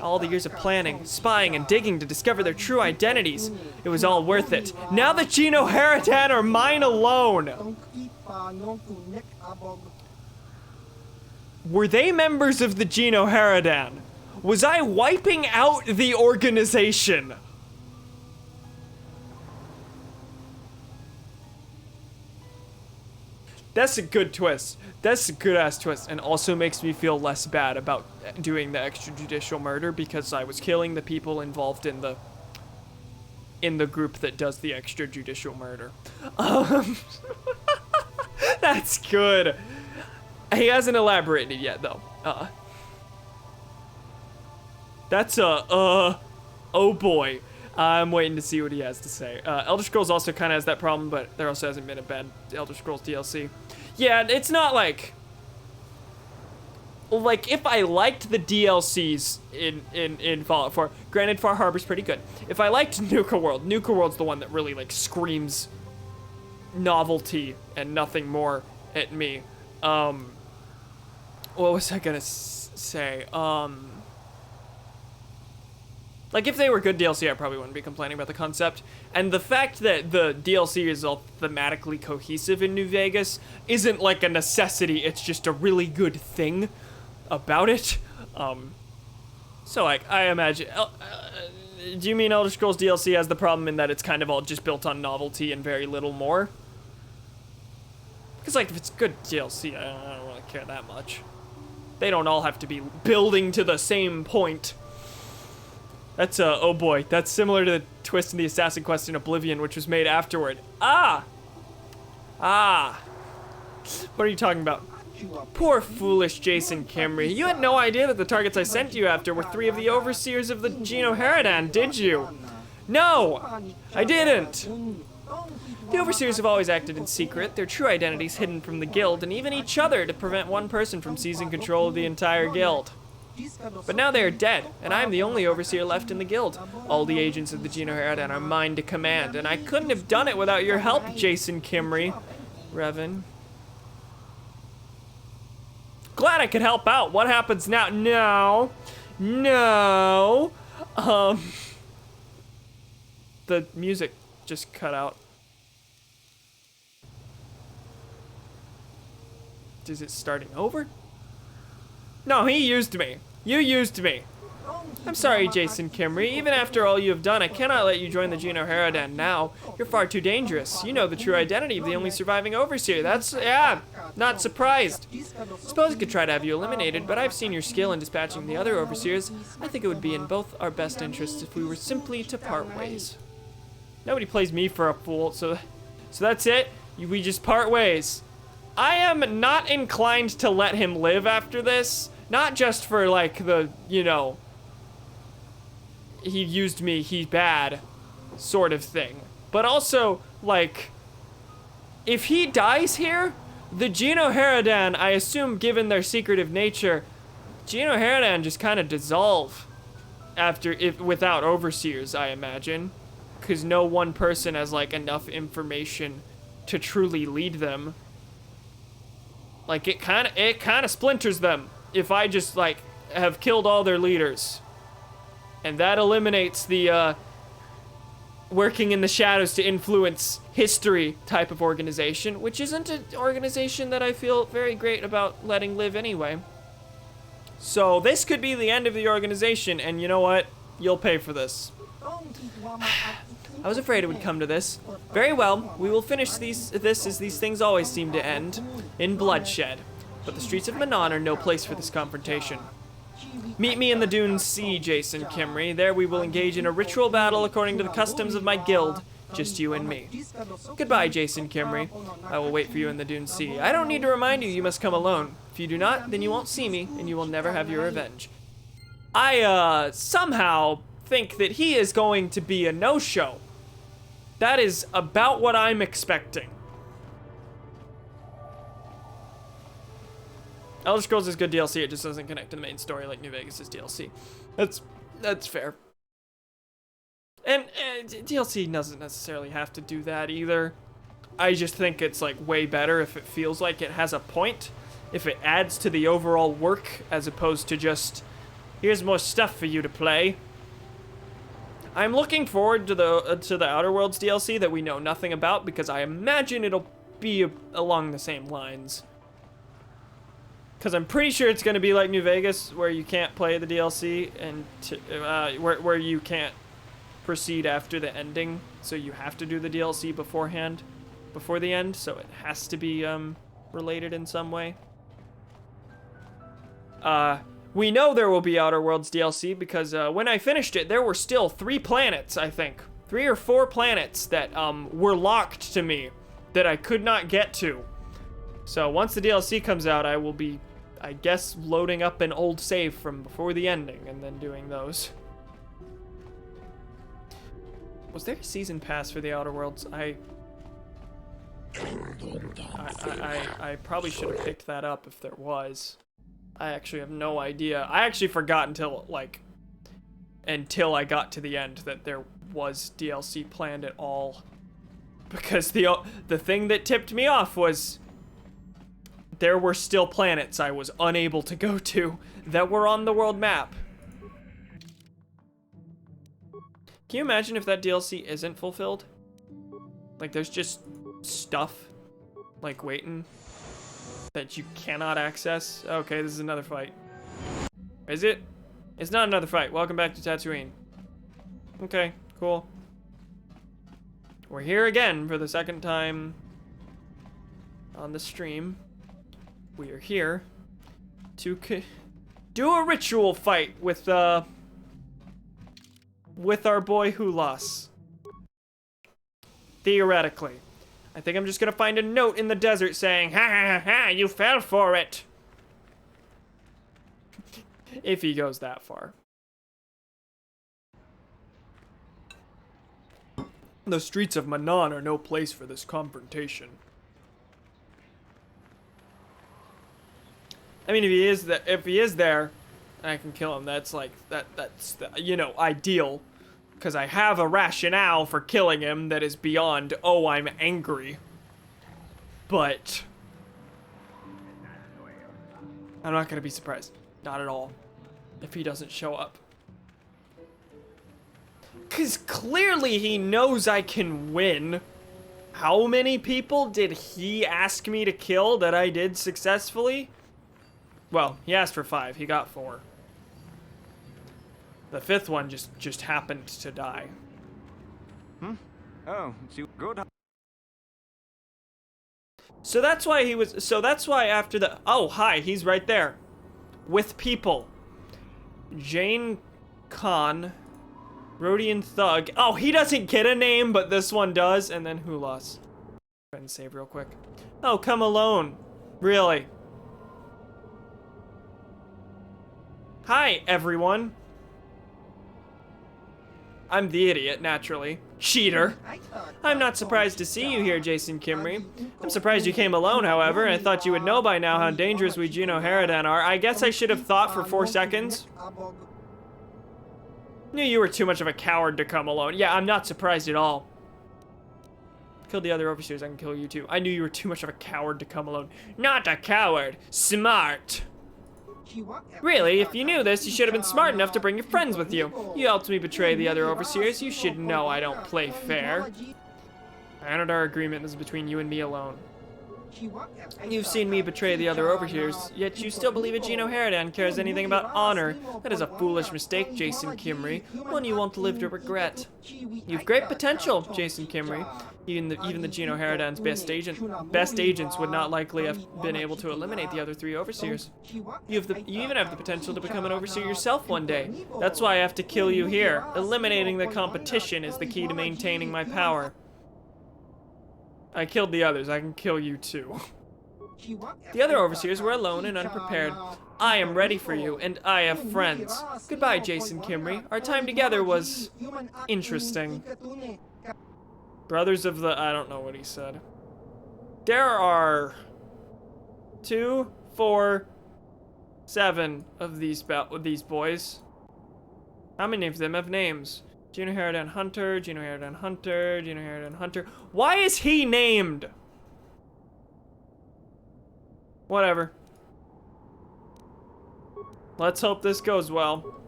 All the years of planning, spying, and digging to discover their true identities. It was all worth it. Now the Juno-Haradan are mine alone. Were they members of the Juno-Haradan? Was I wiping out the organization? That's a good twist. That's a good-ass twist, and also makes me feel less bad about doing the extrajudicial murder because I was killing the people involved in the group that does the extrajudicial murder. That's good. He hasn't elaborated yet, though. That's oh boy. I'm waiting to see what he has to say. Elder Scrolls also kind of has that problem, but there also hasn't been a bad Elder Scrolls DLC. Yeah, it's not like if I liked the DLCs in Fallout 4, granted Far Harbor's pretty good. If I liked Nuka World's the one that really like screams novelty and nothing more at me. What was I gonna say? Like, if they were good DLC, I probably wouldn't be complaining about the concept. And the fact that the DLC is all thematically cohesive in New Vegas isn't like a necessity, it's just a really good thing about it. So, like, I imagine... do you mean Elder Scrolls DLC has the problem in that it's kind of all just built on novelty and very little more? Because, like, if it's good DLC, I don't really care that much. They don't all have to be building to the same point. That's, oh boy, that's similar to the twist in the Assassin Quest in Oblivion, which was made afterward. Ah! What are you talking about? Poor foolish Jason Kimry. You had no idea that the targets I sent you after were 3 of the overseers of the Juno-Haradan, did you? No! I didn't! The overseers have always acted in secret, their true identities hidden from the guild and even each other to prevent one person from seizing control of the entire guild. But now they are dead, and I am the only overseer left in the guild. All the agents of the Juno-Haradan are mine to command, and I couldn't have done it without your help, Jason Kimry. Revan. Glad I could help out. What happens now? No. The music just cut out. Is it starting over? No, he used me. You used me. I'm sorry, Jason Kimry. Even after all you have done, I cannot let you join the Juno-Haradan now. You're far too dangerous. You know the true identity of the only surviving overseer. That's, yeah, not surprised. Suppose I could try to have you eliminated, but I've seen your skill in dispatching the other overseers. I think it would be in both our best interests if we were simply to part ways. Nobody plays me for a fool, so that's it. We just part ways. I am not inclined to let him live after this. Not just for, like, the, you know, he used me, he's bad sort of thing. But also, like, if he dies here, the Juno-Haradan, I assume given their secretive nature, Juno-Haradan just kind of dissolve without overseers, I imagine. Because no one person has, like, enough information to truly lead them. Like, it kind of splinters them if I just, like, have killed all their leaders. And that eliminates the, working in the shadows to influence history type of organization, which isn't an organization that I feel very great about letting live anyway. So this could be the end of the organization, and you know what? You'll pay for this. I was afraid it would come to this. Very well, we will finish this as these things always seem to end, in bloodshed. But the streets of Manon are no place for this confrontation. Meet me in the Dune Sea, Jason Kimry. There we will engage in a ritual battle according to the customs of my guild. Just you and me. Goodbye, Jason Kimry. I will wait for you in the Dune Sea. I don't need to remind you must come alone. If you do not, then you won't see me, and you will never have your revenge. I, somehow think that he is going to be a no-show. That is about what I'm expecting. Elder Scrolls is good DLC, it just doesn't connect to the main story like New Vegas' DLC. That's fair. And DLC doesn't necessarily have to do that either. I just think it's like way better if it feels like it has a point. If it adds to the overall work as opposed to just, here's more stuff for you to play. I'm looking forward to the Outer Worlds DLC that we know nothing about because I imagine it'll be along the same lines. Because I'm pretty sure it's going to be like New Vegas where you can't play the DLC and where you can't proceed after the ending. So you have to do the DLC beforehand, before the end. So it has to be related in some way. We know there will be Outer Worlds DLC because when I finished it, there were still 3 planets, I think. 3 or 4 planets that were locked to me that I could not get to. So once the DLC comes out, I will be, I guess, loading up an old save from before the ending and then doing those. Was there a season pass for the Outer Worlds? I probably should have picked that up if there was. I actually have no idea. I actually forgot until I got to the end that there was DLC planned at all. Because the thing that tipped me off was there were still planets I was unable to go to that were on the world map. Can you imagine if that DLC isn't fulfilled? Like there's just stuff like waiting that you cannot access. Okay, this is another fight. Is it? It's not another fight. Welcome back to Tatooine. Okay, cool. We're here again for the second time on the stream. We are here to do a ritual fight with our boy Hulas. Theoretically. I think I'm just gonna find a note in the desert saying, ha ha ha ha, you fell for it. If he goes that far. The streets of Manon are no place for this confrontation. I mean, if he is there, I can kill him. That's like that's you know, ideal. Because I have a rationale for killing him that is beyond, oh, I'm angry. But I'm not going to be surprised. Not at all. If he doesn't show up. Because clearly he knows I can win. How many people did he ask me to kill that I did successfully? Well, he asked for 5. He got 4. The 5th one just happened to die. Oh, it's you. Good. So that's why he was. So that's why after the. Oh, hi, he's right there, with people. Jane Khan, Rhodian Thug. Oh, he doesn't get a name, but this one does. And then Hulas. Go ahead and save real quick. Oh, come alone. Really? Hi, everyone. I'm the idiot, naturally. Cheater. I'm not surprised to see you here, Jason Kimry. I'm surprised you came alone, however. I thought you would know by now how dangerous we Geno Haradan are. I guess I should have thought for 4 seconds. Knew you were too much of a coward to come alone. Yeah, I'm not surprised at all. Killed the other overseers, I can kill you too. I knew you were too much of a coward to come alone. Not a coward. Smart. Really, if you knew this, you should have been smart enough to bring your friends with you. You helped me betray the other overseers. You should know I don't play fair. I honored our agreement. This is between you and me alone. You've seen me betray the other overseers, yet you still believe that Geno Haradan cares anything about honor. That is a foolish mistake, Jason Kimry. One you won't live to regret. You've great potential, Jason Kimry. Even the Geno Haradan's best agents would not likely have been able to eliminate the other 3 overseers. You even have the potential to become an overseer yourself one day. That's why I have to kill you here. Eliminating the competition is the key to maintaining my power. I killed the others. I can kill you too. The other overseers were alone and unprepared. I am ready for you, and I have friends. Goodbye, Jason Kimry. Our time together was interesting. Brothers of the... I don't know what he said. There are 2, 4, 7 of these boys. How many of them have names? Gino Harridan Hunter, Gino Harridan Hunter, Gino Harridan Hunter. Why is he named? Whatever. Let's hope this goes well.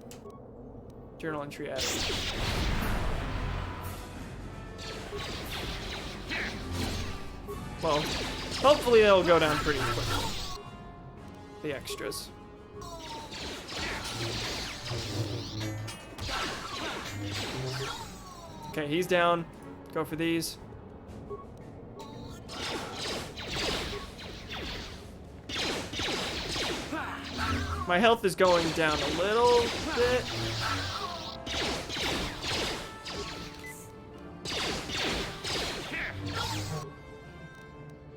Journal entry added. Well, hopefully they'll go down pretty quickly. The extras. Okay, he's down. Go for these. My health is going down a little bit.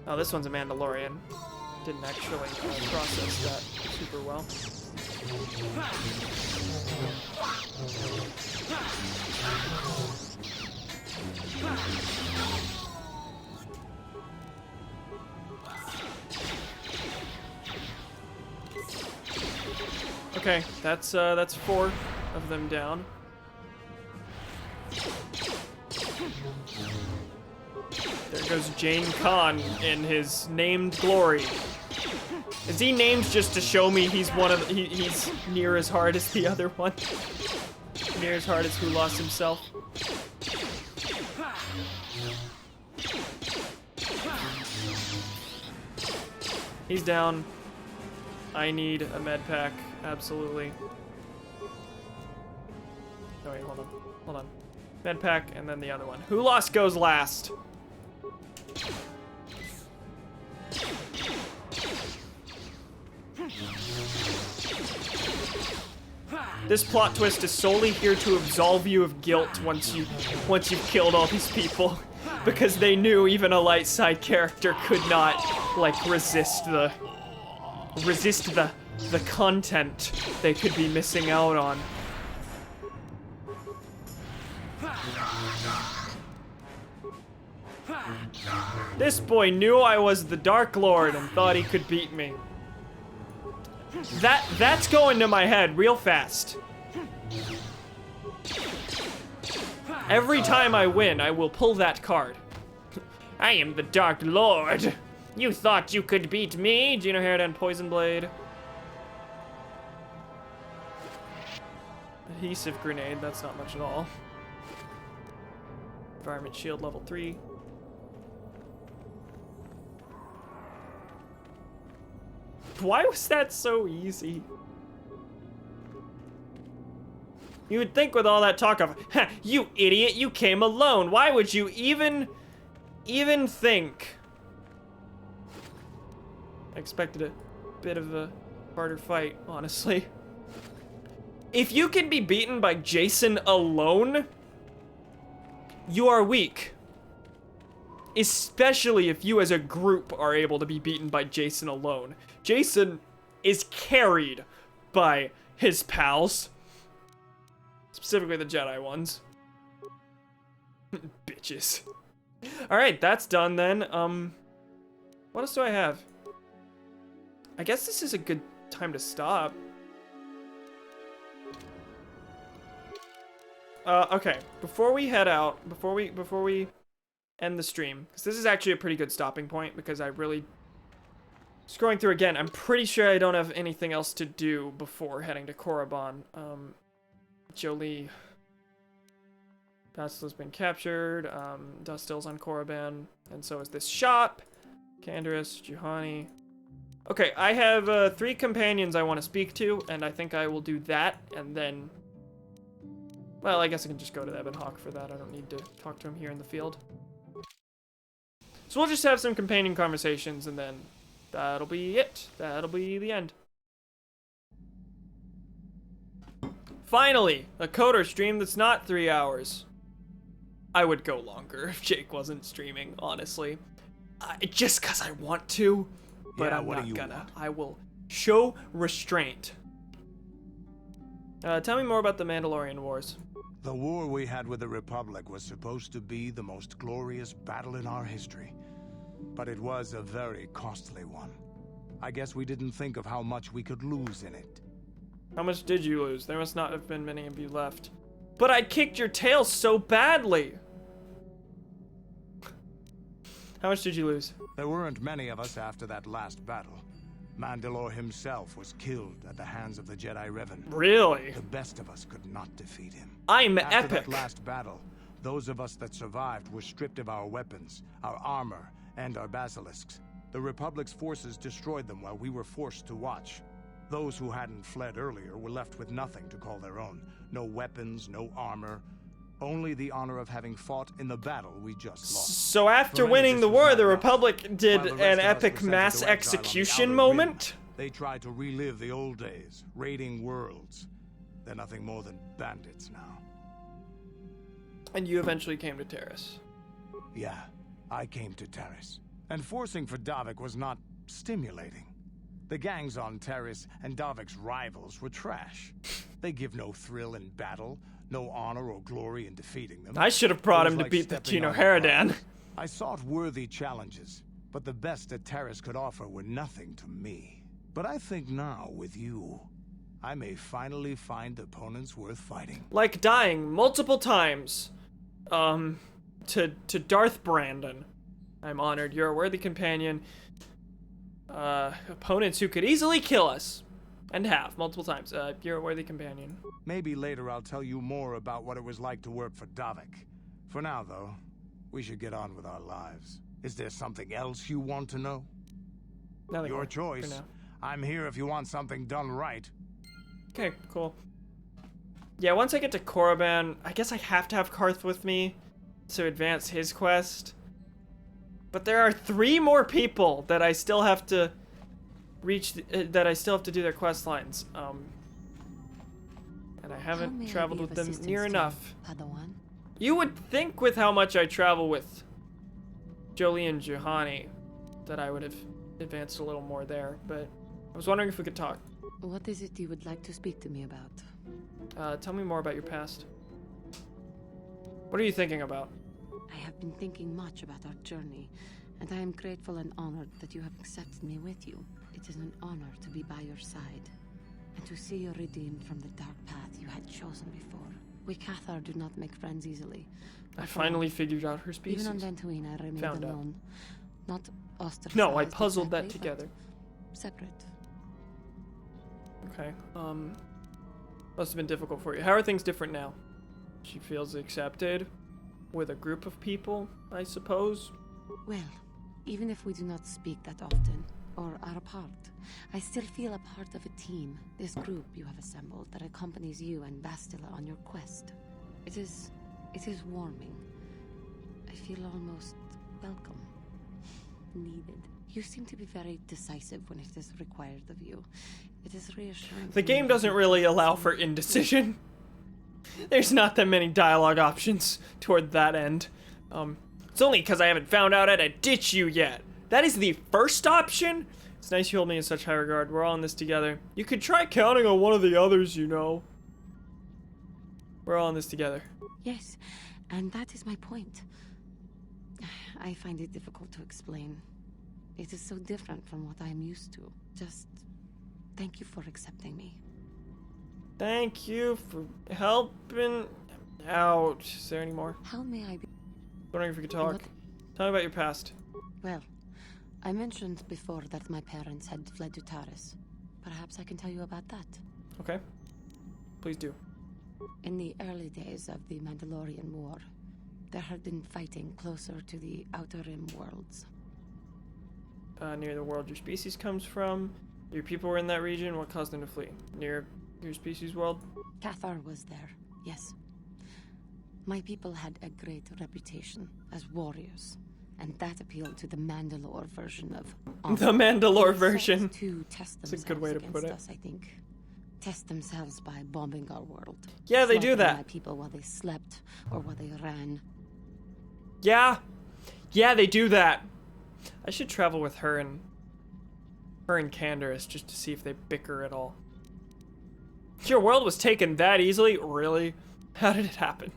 Oh, this one's a Mandalorian. Didn't actually process that super well. Okay, that's 4 of them down. There goes Jane Khan in his named glory. Is he named just to show me he's he's near as hard as the other one? Near as hard as who lost himself? He's down. I need a med pack, absolutely. Oh wait, hold on. Med pack and then the other one. Who lost goes last. This plot twist is solely here to absolve you of guilt once you've killed all these people, because they knew even a light side character could not like resist the content they could be missing out on. This boy knew I was the Dark Lord and thought he could beat me. That's going to my head real fast. Every time I win, I will pull that card. I am the Dark Lord. You thought you could beat me? Gino Harridan Poison Blade. Adhesive Grenade, that's not much at all. Environment Shield level 3. Why was that so easy? You would think with all that talk of, you idiot, you came alone. Why would you even think? I expected a bit of a harder fight, honestly. If you can be beaten by Jason alone, you are weak. Especially if you as a group are able to be beaten by Jason alone. Jason is carried by his pals. Specifically the Jedi ones. Bitches. Alright, that's done then. What else do I have? I guess this is a good time to stop. Okay, before we head out, before we end the stream, because this is actually a pretty good stopping point, because I really... Scrolling through again, I'm pretty sure I don't have anything else to do before heading to Korriban. Jolie... Bastila's been captured, Dustil's on Korriban, and so is this shop. Candaris, Juhani... Okay, I have 3 companions I want to speak to, and I think I will do that, and then... Well, I guess I can just go to the Ebon Hawk for that. I don't need to talk to him here in the field. So we'll just have some companion conversations, and then that'll be it. That'll be the end. Finally, a Coder stream that's not 3 hours. I would go longer if Jake wasn't streaming, honestly. Just because I want to, but Yeah, I'm not gonna. I will Show restraint. Tell me more about the Mandalorian Wars. The war we had with the Republic was supposed to be the most glorious battle in our history. But it was a very costly one. I guess we didn't think of how much we could lose in it. How much did you lose? There must not have been many of you left. But I kicked your tail so badly! How much did you lose? There weren't many of us after that last battle. Mandalore himself was killed at the hands of the Jedi Revan. Really? The best of us could not defeat him. I'm After epic. that last battle, those of us that survived were stripped of our weapons, our armor, and our basilisks. The Republic's forces destroyed them while we were forced to watch. Those who hadn't fled earlier were left with nothing to call their own. No weapons, no armor. Only the honor of having fought in the battle we just lost. So after For many, winning this the was war, not the enough. Republic did While the an rest of us epic were sent mass into exile on the execution Outer moment? Rim, they tried to relive the old days, raiding worlds. They're nothing more than bandits now. And you eventually came to Terrace. Yeah, I came to Terrace. And forcing for Davik was not stimulating. The gangs on Terrace and Davik's rivals were trash. They give no thrill in battle, no honor or glory in defeating them. I should have brought It him was to like beat the stepping Tino on a Haradan. rock. I sought worthy challenges, but the best that Terrace could offer were nothing to me. But I think now, with you, I may finally find opponents worth fighting. Like dying multiple times. To Darth Brandon. I'm honored. You're a worthy companion. Opponents who could easily kill us. And have, multiple times. You're a worthy companion. Maybe later I'll tell you more about what it was like to work for Davik. For now, though, we should get on with our lives. Is there something else you want to know? Nothing Your more for choice. now. I'm here if you want something done right. Okay, cool. Yeah, once I get to Korriban, I guess I have to have Karth with me to advance his quest. But there are 3 more people that I still have to reach, that I still have to do their quest lines. And I haven't traveled with them near enough. Padawan? You would think with how much I travel with Jolie and Juhani that I would have advanced a little more there, but I was wondering if we could talk. What is it you would like to speak to me about? Tell me more about your past. What are you thinking about? I have been thinking much about our journey, and I am grateful and honored that you have accepted me with you. It is an honor to be by your side, and to see you redeemed from the dark path you had chosen before. We Cathar do not make friends easily. I finally figured out her species. Even on Dantooine, I remained Found out. alone. Not ostracized. No, I puzzled that exactly, but together. Separate. Okay, must have been difficult for you. How are things different now? She feels accepted with a group of people, I suppose. Well, even if we do not speak that often, or are apart, I still feel a part of a team, this group you have assembled that accompanies you and Bastila on your quest. It is warming. I feel almost welcome. Needed. You seem to be very decisive when it is required of you. It is reassuring. The to game know doesn't that really you allow see for me. indecision. There's not that many dialogue options toward that end. It's only because I haven't found out how to ditch you yet. That is the first option? It's nice you hold me in such high regard. We're all in this together. You could try counting on one of the others, you know. We're all in this together. Yes, and that is my point. I find it difficult to explain. It is so different from what I am used to. Just thank you for accepting me. Thank you for helping out. Is there any more? How may I be? Wondering if we could talk. What? Tell me about your past. Well, I mentioned before that my parents had fled to Taris. Perhaps I can tell you about that. Okay. Please do. In the early days of the Mandalorian War, there had been fighting closer to the Outer Rim worlds. Near the world your species comes from. Your people were in that region. What caused them to flee? Near your species world? Cathar was there, yes. My people had a great reputation as warriors, and that appealed to the Mandalore version of honor. The Mandalore They sought version. to test That's a themselves good way to put against it. us, I think. Test themselves by bombing our world. Yeah, they do Slaughtering that. My people while they slept or while they ran. Yeah. Yeah, they do that. I should travel with her and her and Candace just to see if they bicker at all. Your world was taken that easily? Really? How did it happen?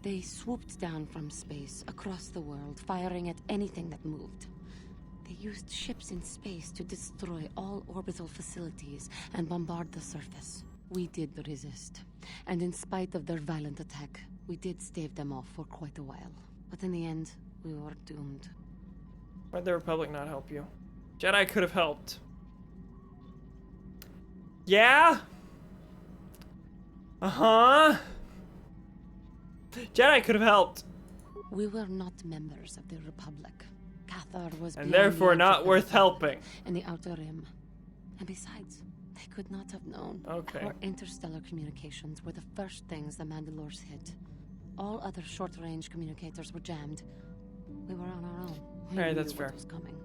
They swooped down from space, across the world, firing at anything that moved. They used ships in space to destroy all orbital facilities and bombard the surface. We did resist, and in spite of their violent attack, we did stave them off for quite a while. But in the end, we were doomed. Why'd the Republic not help you? Jedi could have helped. Yeah? Uh-huh. Jedi could have helped. We were not members of the Republic. Cathar was And beyond therefore the not edge of worth the helping. In the Outer Rim. And besides, they could not have known. Okay. Our interstellar communications were the first things the Mandalores hit. All other short-range communicators were jammed. We were on our own. We Alright, knew that's fair. what was coming.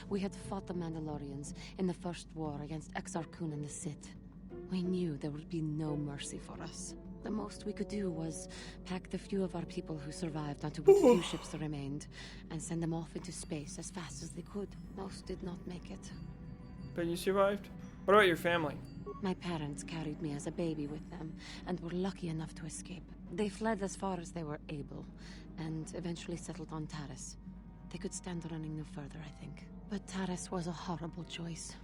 We had fought the Mandalorians in the first war against Exar Kun and the Sith. We knew there would be no mercy for us. The most we could do was pack the few of our people who survived onto what few ships remained and send them off into space as fast as they could. Most did not make it. But you survived? What about your family? My parents carried me as a baby with them and were lucky enough to escape. They fled as far as they were able and eventually settled on Taris. They could stand running no further, I think. But Taris was a horrible choice.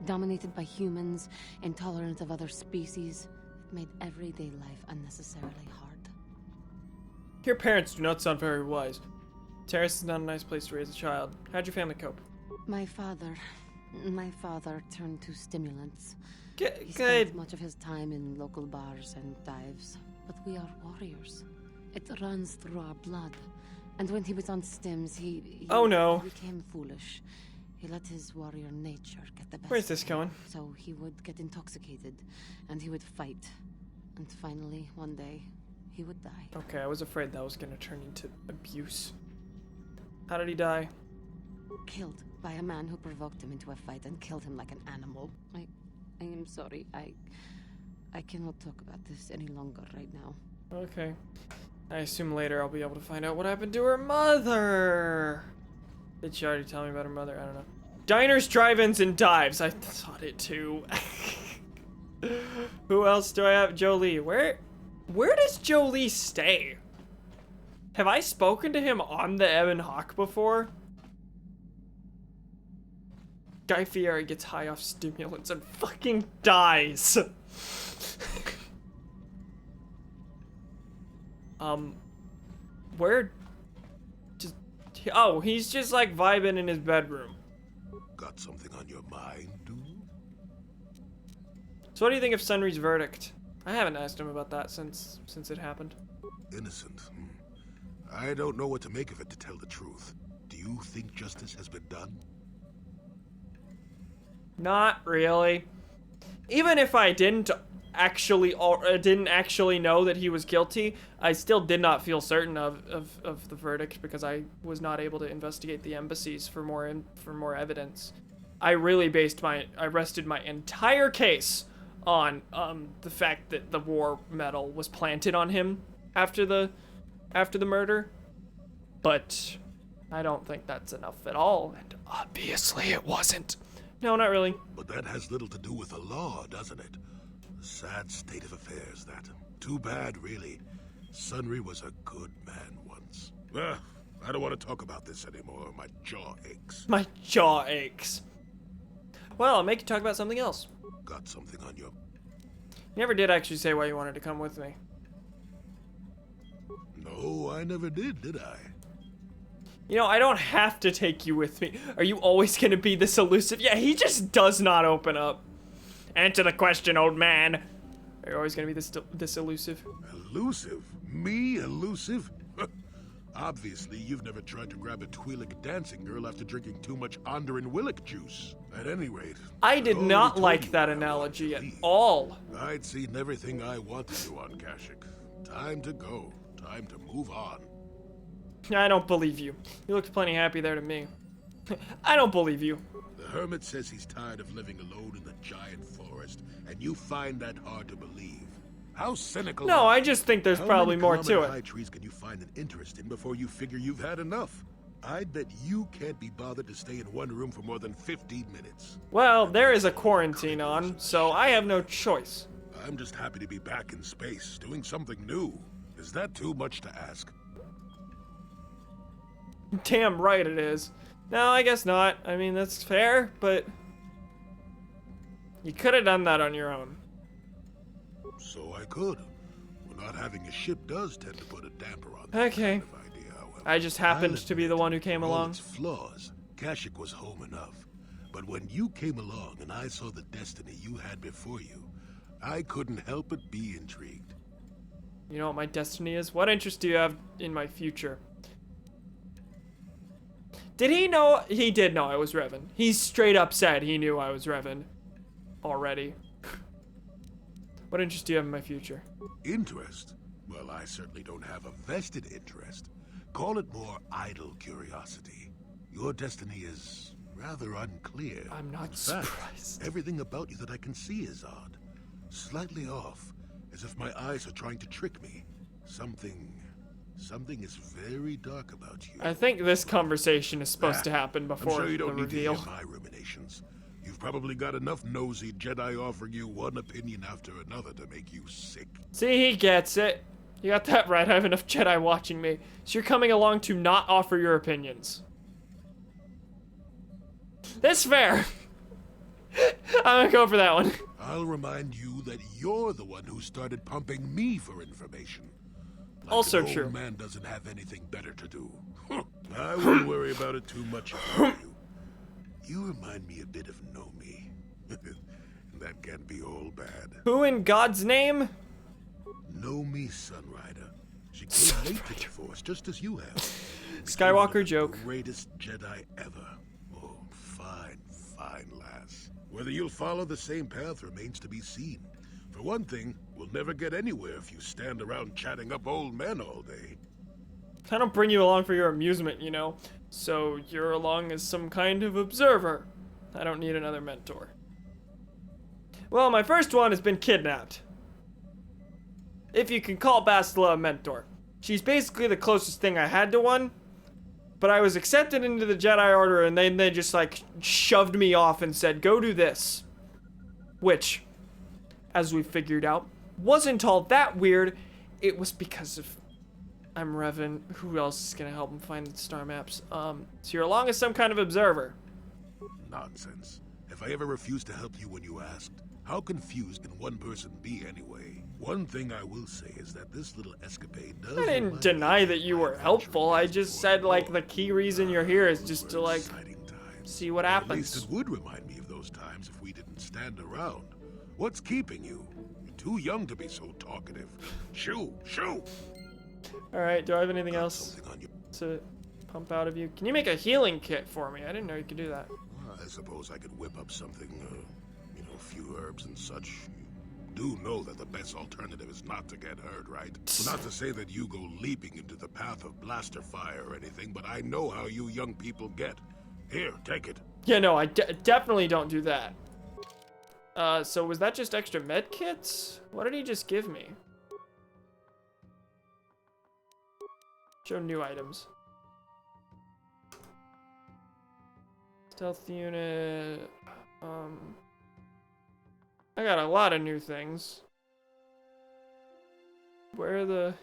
Dominated by humans, intolerant of other species, it made everyday life unnecessarily hard. Your parents do not sound very wise. Terrace is not a nice place to raise a child. How'd your family cope? My father turned to stimulants. He Good. spent much of his time in local bars and dives. But we are warriors. It runs through our blood. And when he was on stims, he Oh no. became foolish. He let his warrior nature get the best. Where's this of him. going? So he would get intoxicated, and he would fight. And finally, one day, he would die. Okay, I was afraid that was gonna turn into abuse. How did he die? Killed by a man who provoked him into a fight and killed him like an animal. I am sorry. I cannot talk about this any longer right now. Okay. I assume later I'll be able to find out what happened to her mother. Did she already tell me about her mother? I don't know. Diners, drive-ins, and dives. I thought it too. Who else do I have? Jolie. Where does Jolie stay? Have I spoken to him on the Ebon Hawk before? Guy Fieri gets high off stimulants and fucking dies. Where? Just, oh, he's just like vibing in his bedroom. Got something on your mind, dude? So what do you think of Sunry's verdict? I haven't asked him about that since it happened. Innocent. I don't know what to make of it, to tell the truth. Do you think justice has been done? Not really. Even if I didn't actually know that he was guilty, I still did not feel certain of the verdict because I was not able to investigate the embassies for more evidence. I really rested my entire case on the fact that the war medal was planted on him after the murder. But I don't think that's enough at all, and obviously it wasn't. No, not really. But that has little to do with the law, doesn't it? A sad state of affairs, that. Too bad, really. Sunry was a good man once. I don't want to talk about this anymore. My jaw aches. My jaw aches. Well, I'll make you talk about something else. Got something on your... You never did actually say why you wanted to come with me. No, I never did I? You know, I don't have to take you with me. Are you always gonna be this elusive? Yeah, he just does not open up. Answer the question, old man. Are you always gonna be this elusive? Elusive? Me elusive? Obviously, you've never tried to grab a Twi'lek dancing girl after drinking too much Onderan Willick juice. At any rate, I did already not told like you that I wanted analogy to at leave. all. I'd seen everything I wanted to on Kashyyyk. Time to go. Time to move on. I don't believe you. You looked plenty happy there to me. I don't believe you. The hermit says he's tired of living alone in the giant forest, and you find that hard to believe. How cynical. No, I just think there's How probably many more to Kilometer it. High trees can you find an interest in before you figure you've had enough? I bet you can't be bothered to stay in one room for more than 15 minutes. Well, there is a quarantine on, so I have no choice. I'm just happy to be back in space, doing something new. Is that too much to ask? Damn right it is. No, I guess not. I mean, that's fair, but you could have done that on your own. So I could. Well, not having a ship does tend to put a damper on that Okay. kind of idea, however. I just happened to be the one who came For all along. its flaws, Kashyyyk was home enough. But when you came along and I saw the destiny you had before you, I couldn't help but be intrigued. You know what my destiny is? What interest do you have in my future? Did he know? He did know I was Revan. He straight up said he knew I was Revan already. What interest do you have in my future? Interest? Well, I certainly don't have a vested interest. Call it more idle curiosity. Your destiny is rather unclear. I'm not In fact, surprised. everything about you that I can see is odd. Slightly off, as if my eyes are trying to trick me. Something is very dark about you. I think this conversation is supposed to happen I'm before sure you the don't need to hear reveal. my ruminations. You've probably got enough nosy Jedi offering you one opinion after another to make you sick. See, he gets it. You got that right. I have enough Jedi watching me. So you're coming along to not offer your opinions. That's fair. I'm gonna go for that one. I'll remind you that you're the one who started pumping me for information. Like Also an true. old man doesn't have anything better to do. I wouldn't worry about it too much if I were you. You remind me a bit of Nomi. That can't be all bad. Who in God's name? Nomi Sunrider. She came late to the Force, just as you have. Skywalker The joke. greatest Jedi ever. Oh, fine, fine lass. Whether you'll follow the same path remains to be seen. For one thing, we'll never get anywhere if you stand around chatting up old men all day. I don't bring you along for your amusement, you know. So you're along as some kind of observer. I don't need another mentor. Well, my first one has been kidnapped. If you can call Bastila a mentor. She's basically the closest thing I had to one. But I was accepted into the Jedi Order and they just like shoved me off and said, go do this. Which, as we figured out, wasn't all that weird. It was because of I'm Revan. Who else is gonna help him find the star maps? So you're along as some kind of observer. Nonsense. If I ever refused to help you when you asked, how confused can one person be anyway? One thing I will say is that this little escapade does. I didn't deny that you were helpful. I just said like the key reason you're here is just to like see what At least happens. it would remind me of those times if we didn't stand around. What's keeping you? You're too young to be so talkative. Shoo, shoo. All right. Do I have anything Got else something on you. to pump out of you? Can you make a healing kit for me? I didn't know you could do that. I suppose I could whip up something, a few herbs and such. You do know that the best alternative is not to get hurt, right? Not to say that you go leaping into the path of blaster fire or anything, but I know how you young people get. Here, take it. Yeah, no, I definitely don't do that. So was that just extra med kits? What did he just give me? Show new items. Stealth unit. I got a lot of new things. Where are the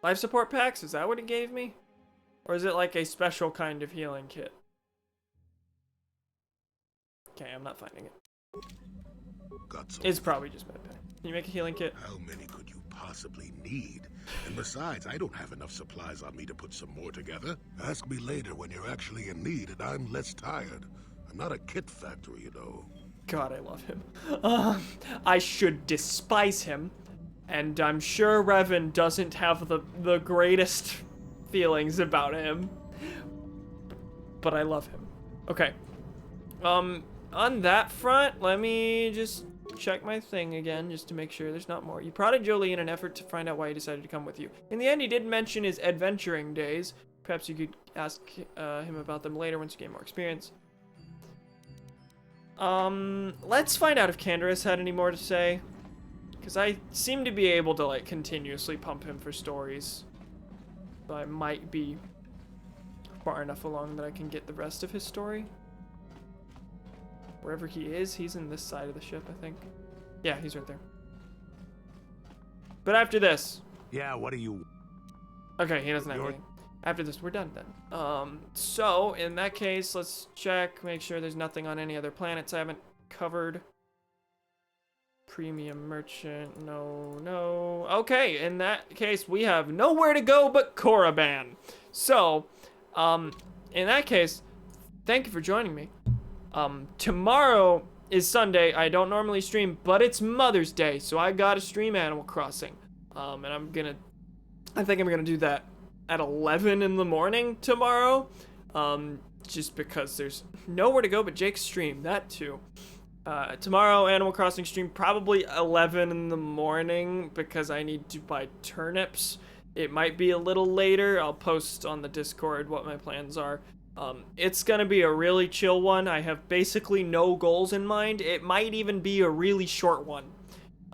life support packs? Is that what it gave me? Or is it like a special kind of healing kit? Okay, I'm not finding it. Got some. It's probably just med pack. Can you make a healing kit? How many could you possibly need? And besides, I don't have enough supplies on me to put some more together. Ask me later when you're actually in need and I'm less tired. I'm not a kit factory, you know. God, I love him. I should despise him. And I'm sure Revan doesn't have the greatest feelings about him. But I love him. Okay. On that front, let me just check my thing again just to make sure there's not more. You prodded Jolie in an effort to find out why he decided to come with you. In the end, he did mention his adventuring days. Perhaps you could ask him about them later once you gain more experience. Let's find out if Canderous had any more to say. Because I seem to be able to, like, continuously pump him for stories. So I might be far enough along that I can get the rest of his story. Wherever he is, he's in this side of the ship, I think. Yeah, he's right there. But after this... Yeah, what do you... Okay, he doesn't have anything. After this, we're done then. So, in that case, let's check, make sure there's nothing on any other planets I haven't covered. Premium merchant, no. Okay, in that case, we have nowhere to go but Korriban. So, in that case, thank you for joining me. Tomorrow is Sunday. I don't normally stream, but it's Mother's Day, so I gotta stream Animal Crossing. And I think I'm gonna do that at 11 in the morning tomorrow. Just because there's nowhere to go but Jake's stream, that too. Tomorrow, Animal Crossing stream, probably 11 in the morning because I need to buy turnips. It might be a little later. I'll post on the Discord what my plans are. It's gonna be a really chill one. I have basically no goals in mind. It might even be a really short one.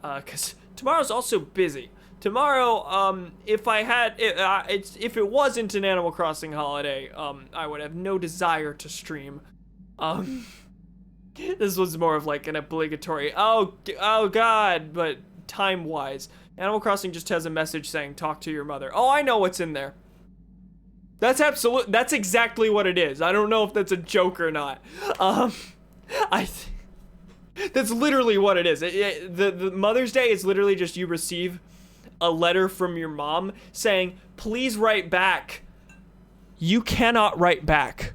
Cause tomorrow's also busy. Tomorrow, if it wasn't an Animal Crossing holiday, I would have no desire to stream. This was more of like an obligatory, oh god, but time-wise. Animal Crossing just has a message saying, talk to your mother. Oh, I know what's in there. That's exactly what it is. I don't know if that's a joke or not. That's literally what it is. The Mother's Day is literally just you receive a letter from your mom saying, please write back. You cannot write back.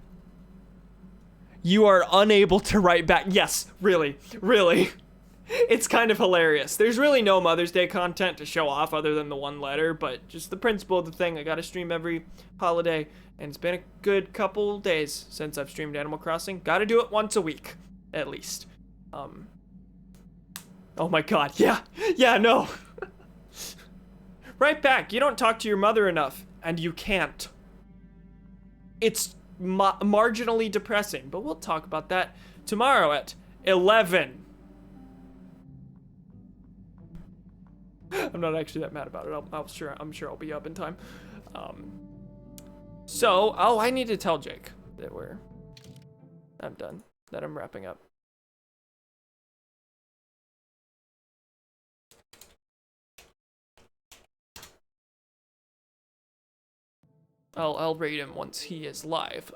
You are unable to write back. Yes, really. It's kind of hilarious. There's really no Mother's Day content to show off other than the one letter, but just the principle of the thing. I gotta stream every holiday, and it's been a good couple days since I've streamed Animal Crossing. Gotta do it once a week, at least. Oh my god, yeah, no. Right back, you don't talk to your mother enough, and you can't. It's marginally depressing, but we'll talk about that tomorrow at 11. I'm not actually that mad about it. I'm sure I'll be up in time. I need to tell Jake that I'm done, that I'm wrapping up. I'll rate him once he is live.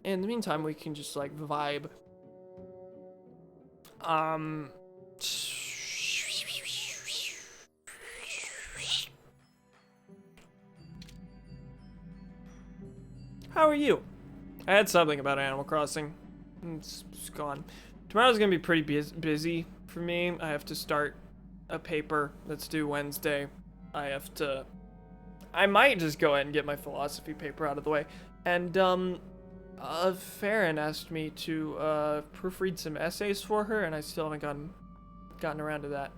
In the meantime, we can just like vibe. How are you? I had something about Animal Crossing. It's gone. Tomorrow's gonna be pretty busy for me. I have to start a paper that's due Wednesday. I might just go ahead and get my philosophy paper out of the way. And, Farron asked me to, proofread some essays for her, and I still haven't gotten around to that.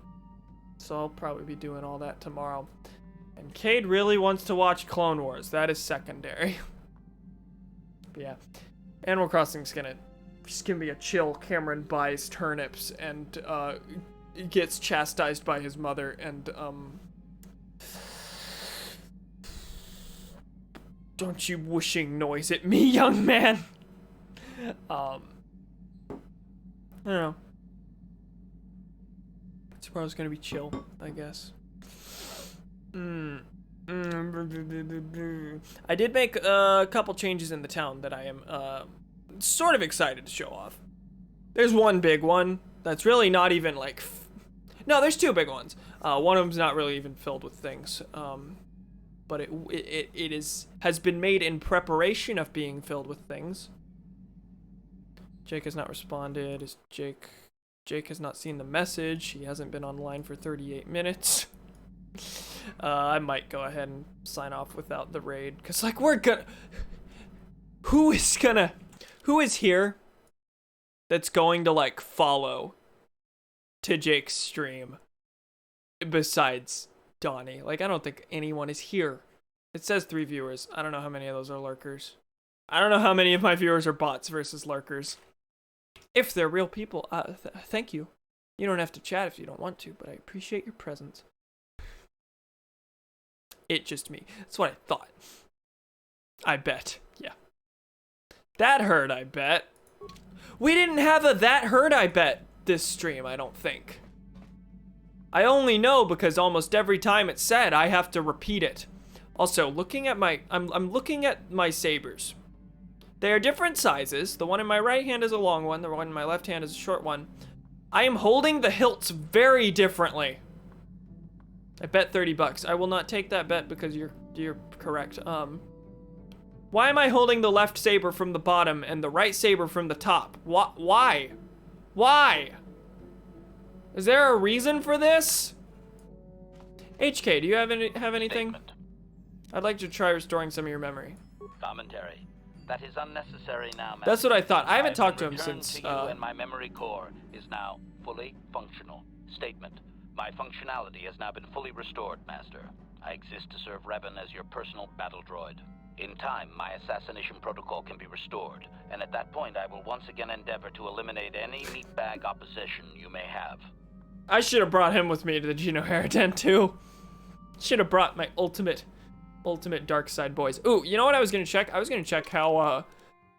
So I'll probably be doing all that tomorrow. And Cade really wants to watch Clone Wars. That is secondary. But yeah. Animal Crossing's just gonna be a chill. Cameron buys turnips and, gets chastised by his mother, and, don't you whooshing noise at me, young man. I don't know. Tomorrow's gonna be chill, I guess. I did make a couple changes in the town that I am sort of excited to show off. There's one big one that's really not even like... No, there's two big ones. One of them's not really even filled with things. But it has been made in preparation of being filled with things. Jake has not responded. Jake has not seen the message. He hasn't been online for 38 minutes. I might go ahead and sign off without the raid, cause like who is here that's going to like follow to Jake's stream besides Donnie? Like, I don't think anyone is here. It says 3 viewers. I don't know how many of those are lurkers. I don't know how many of my viewers are bots versus lurkers. If they're real people, thank you. You don't have to chat if you don't want to, but I appreciate your presence. It just me. That's what I thought. I bet. Yeah. That hurt, I bet. We didn't have a that hurt, I bet this stream, I don't think. I only know because almost every time it's said, I have to repeat it. Also, looking at my, I'm looking at my sabers. They are different sizes. The one in my right hand is a long one. The one in my left hand is a short one. I am holding the hilts very differently. I bet 30 bucks. I will not take that bet because you're correct. Why am I holding the left saber from the bottom and the right saber from the top? Why? Why? Is there a reason for this? HK, do you have anything? Statement. I'd like to try restoring some of your memory. Commentary. That is unnecessary now, Master. That's what I thought. I haven't talked to him Returned since, to you and my memory core is now fully functional. Statement. My functionality has now been fully restored, Master. I exist to serve Revan as your personal battle droid. In time, my assassination protocol can be restored, and at that point I will once again endeavor to eliminate any meatbag opposition you may have. I should have brought him with me to the Geno Haradan too. Should have brought my ultimate dark side boys. Ooh, you know what I was gonna check? I was gonna check how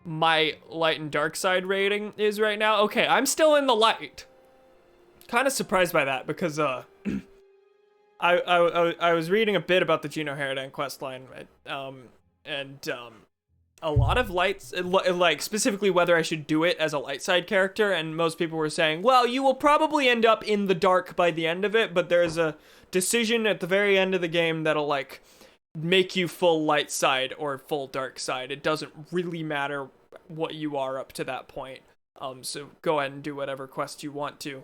my light and dark side rating is right now. Okay, I'm still in the light. Kind of surprised by that because I was reading a bit about the Geno Haradan questline, and a lot of lights, like specifically whether I should do it as a light side character, and most people were saying, well, you will probably end up in the dark by the end of it, but there's a decision at the very end of the game that'll like make you full light side or full dark side. It doesn't really matter what you are up to that point. So go ahead and do whatever quest you want to.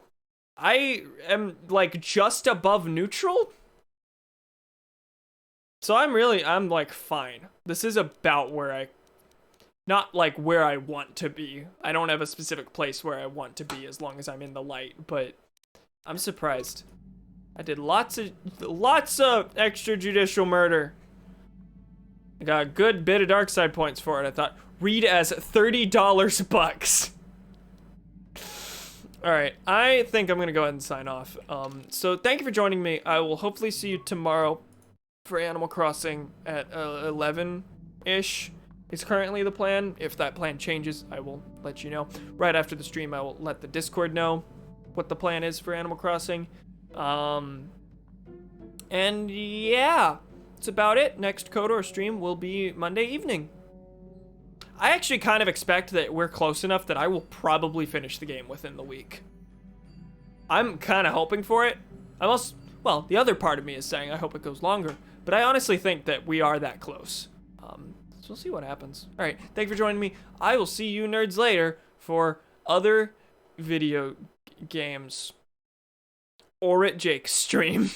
I am like just above neutral. So I'm like fine. This is about where not like where I want to be. I don't have a specific place where I want to be as long as I'm in the light, but I'm surprised. I did lots of extrajudicial murder. I got a good bit of dark side points for it. I thought read as $30 bucks. All right, I think I'm gonna go ahead and sign off. So thank you for joining me. I will hopefully see you tomorrow for Animal Crossing at 11-ish. Is currently the plan. If that plan changes, I will let you know. Right after the stream, I will let the Discord know what the plan is for Animal Crossing. And yeah, that's about it. Next KOTOR stream will be Monday evening. I actually kind of expect that we're close enough that I will probably finish the game within the week. I'm kind of hoping for it. Well, the other part of me is saying I hope it goes longer, but I honestly think that we are that close. So we'll see what happens. All right, thank you for joining me. I will see you nerds later for other video games or at Jake's stream.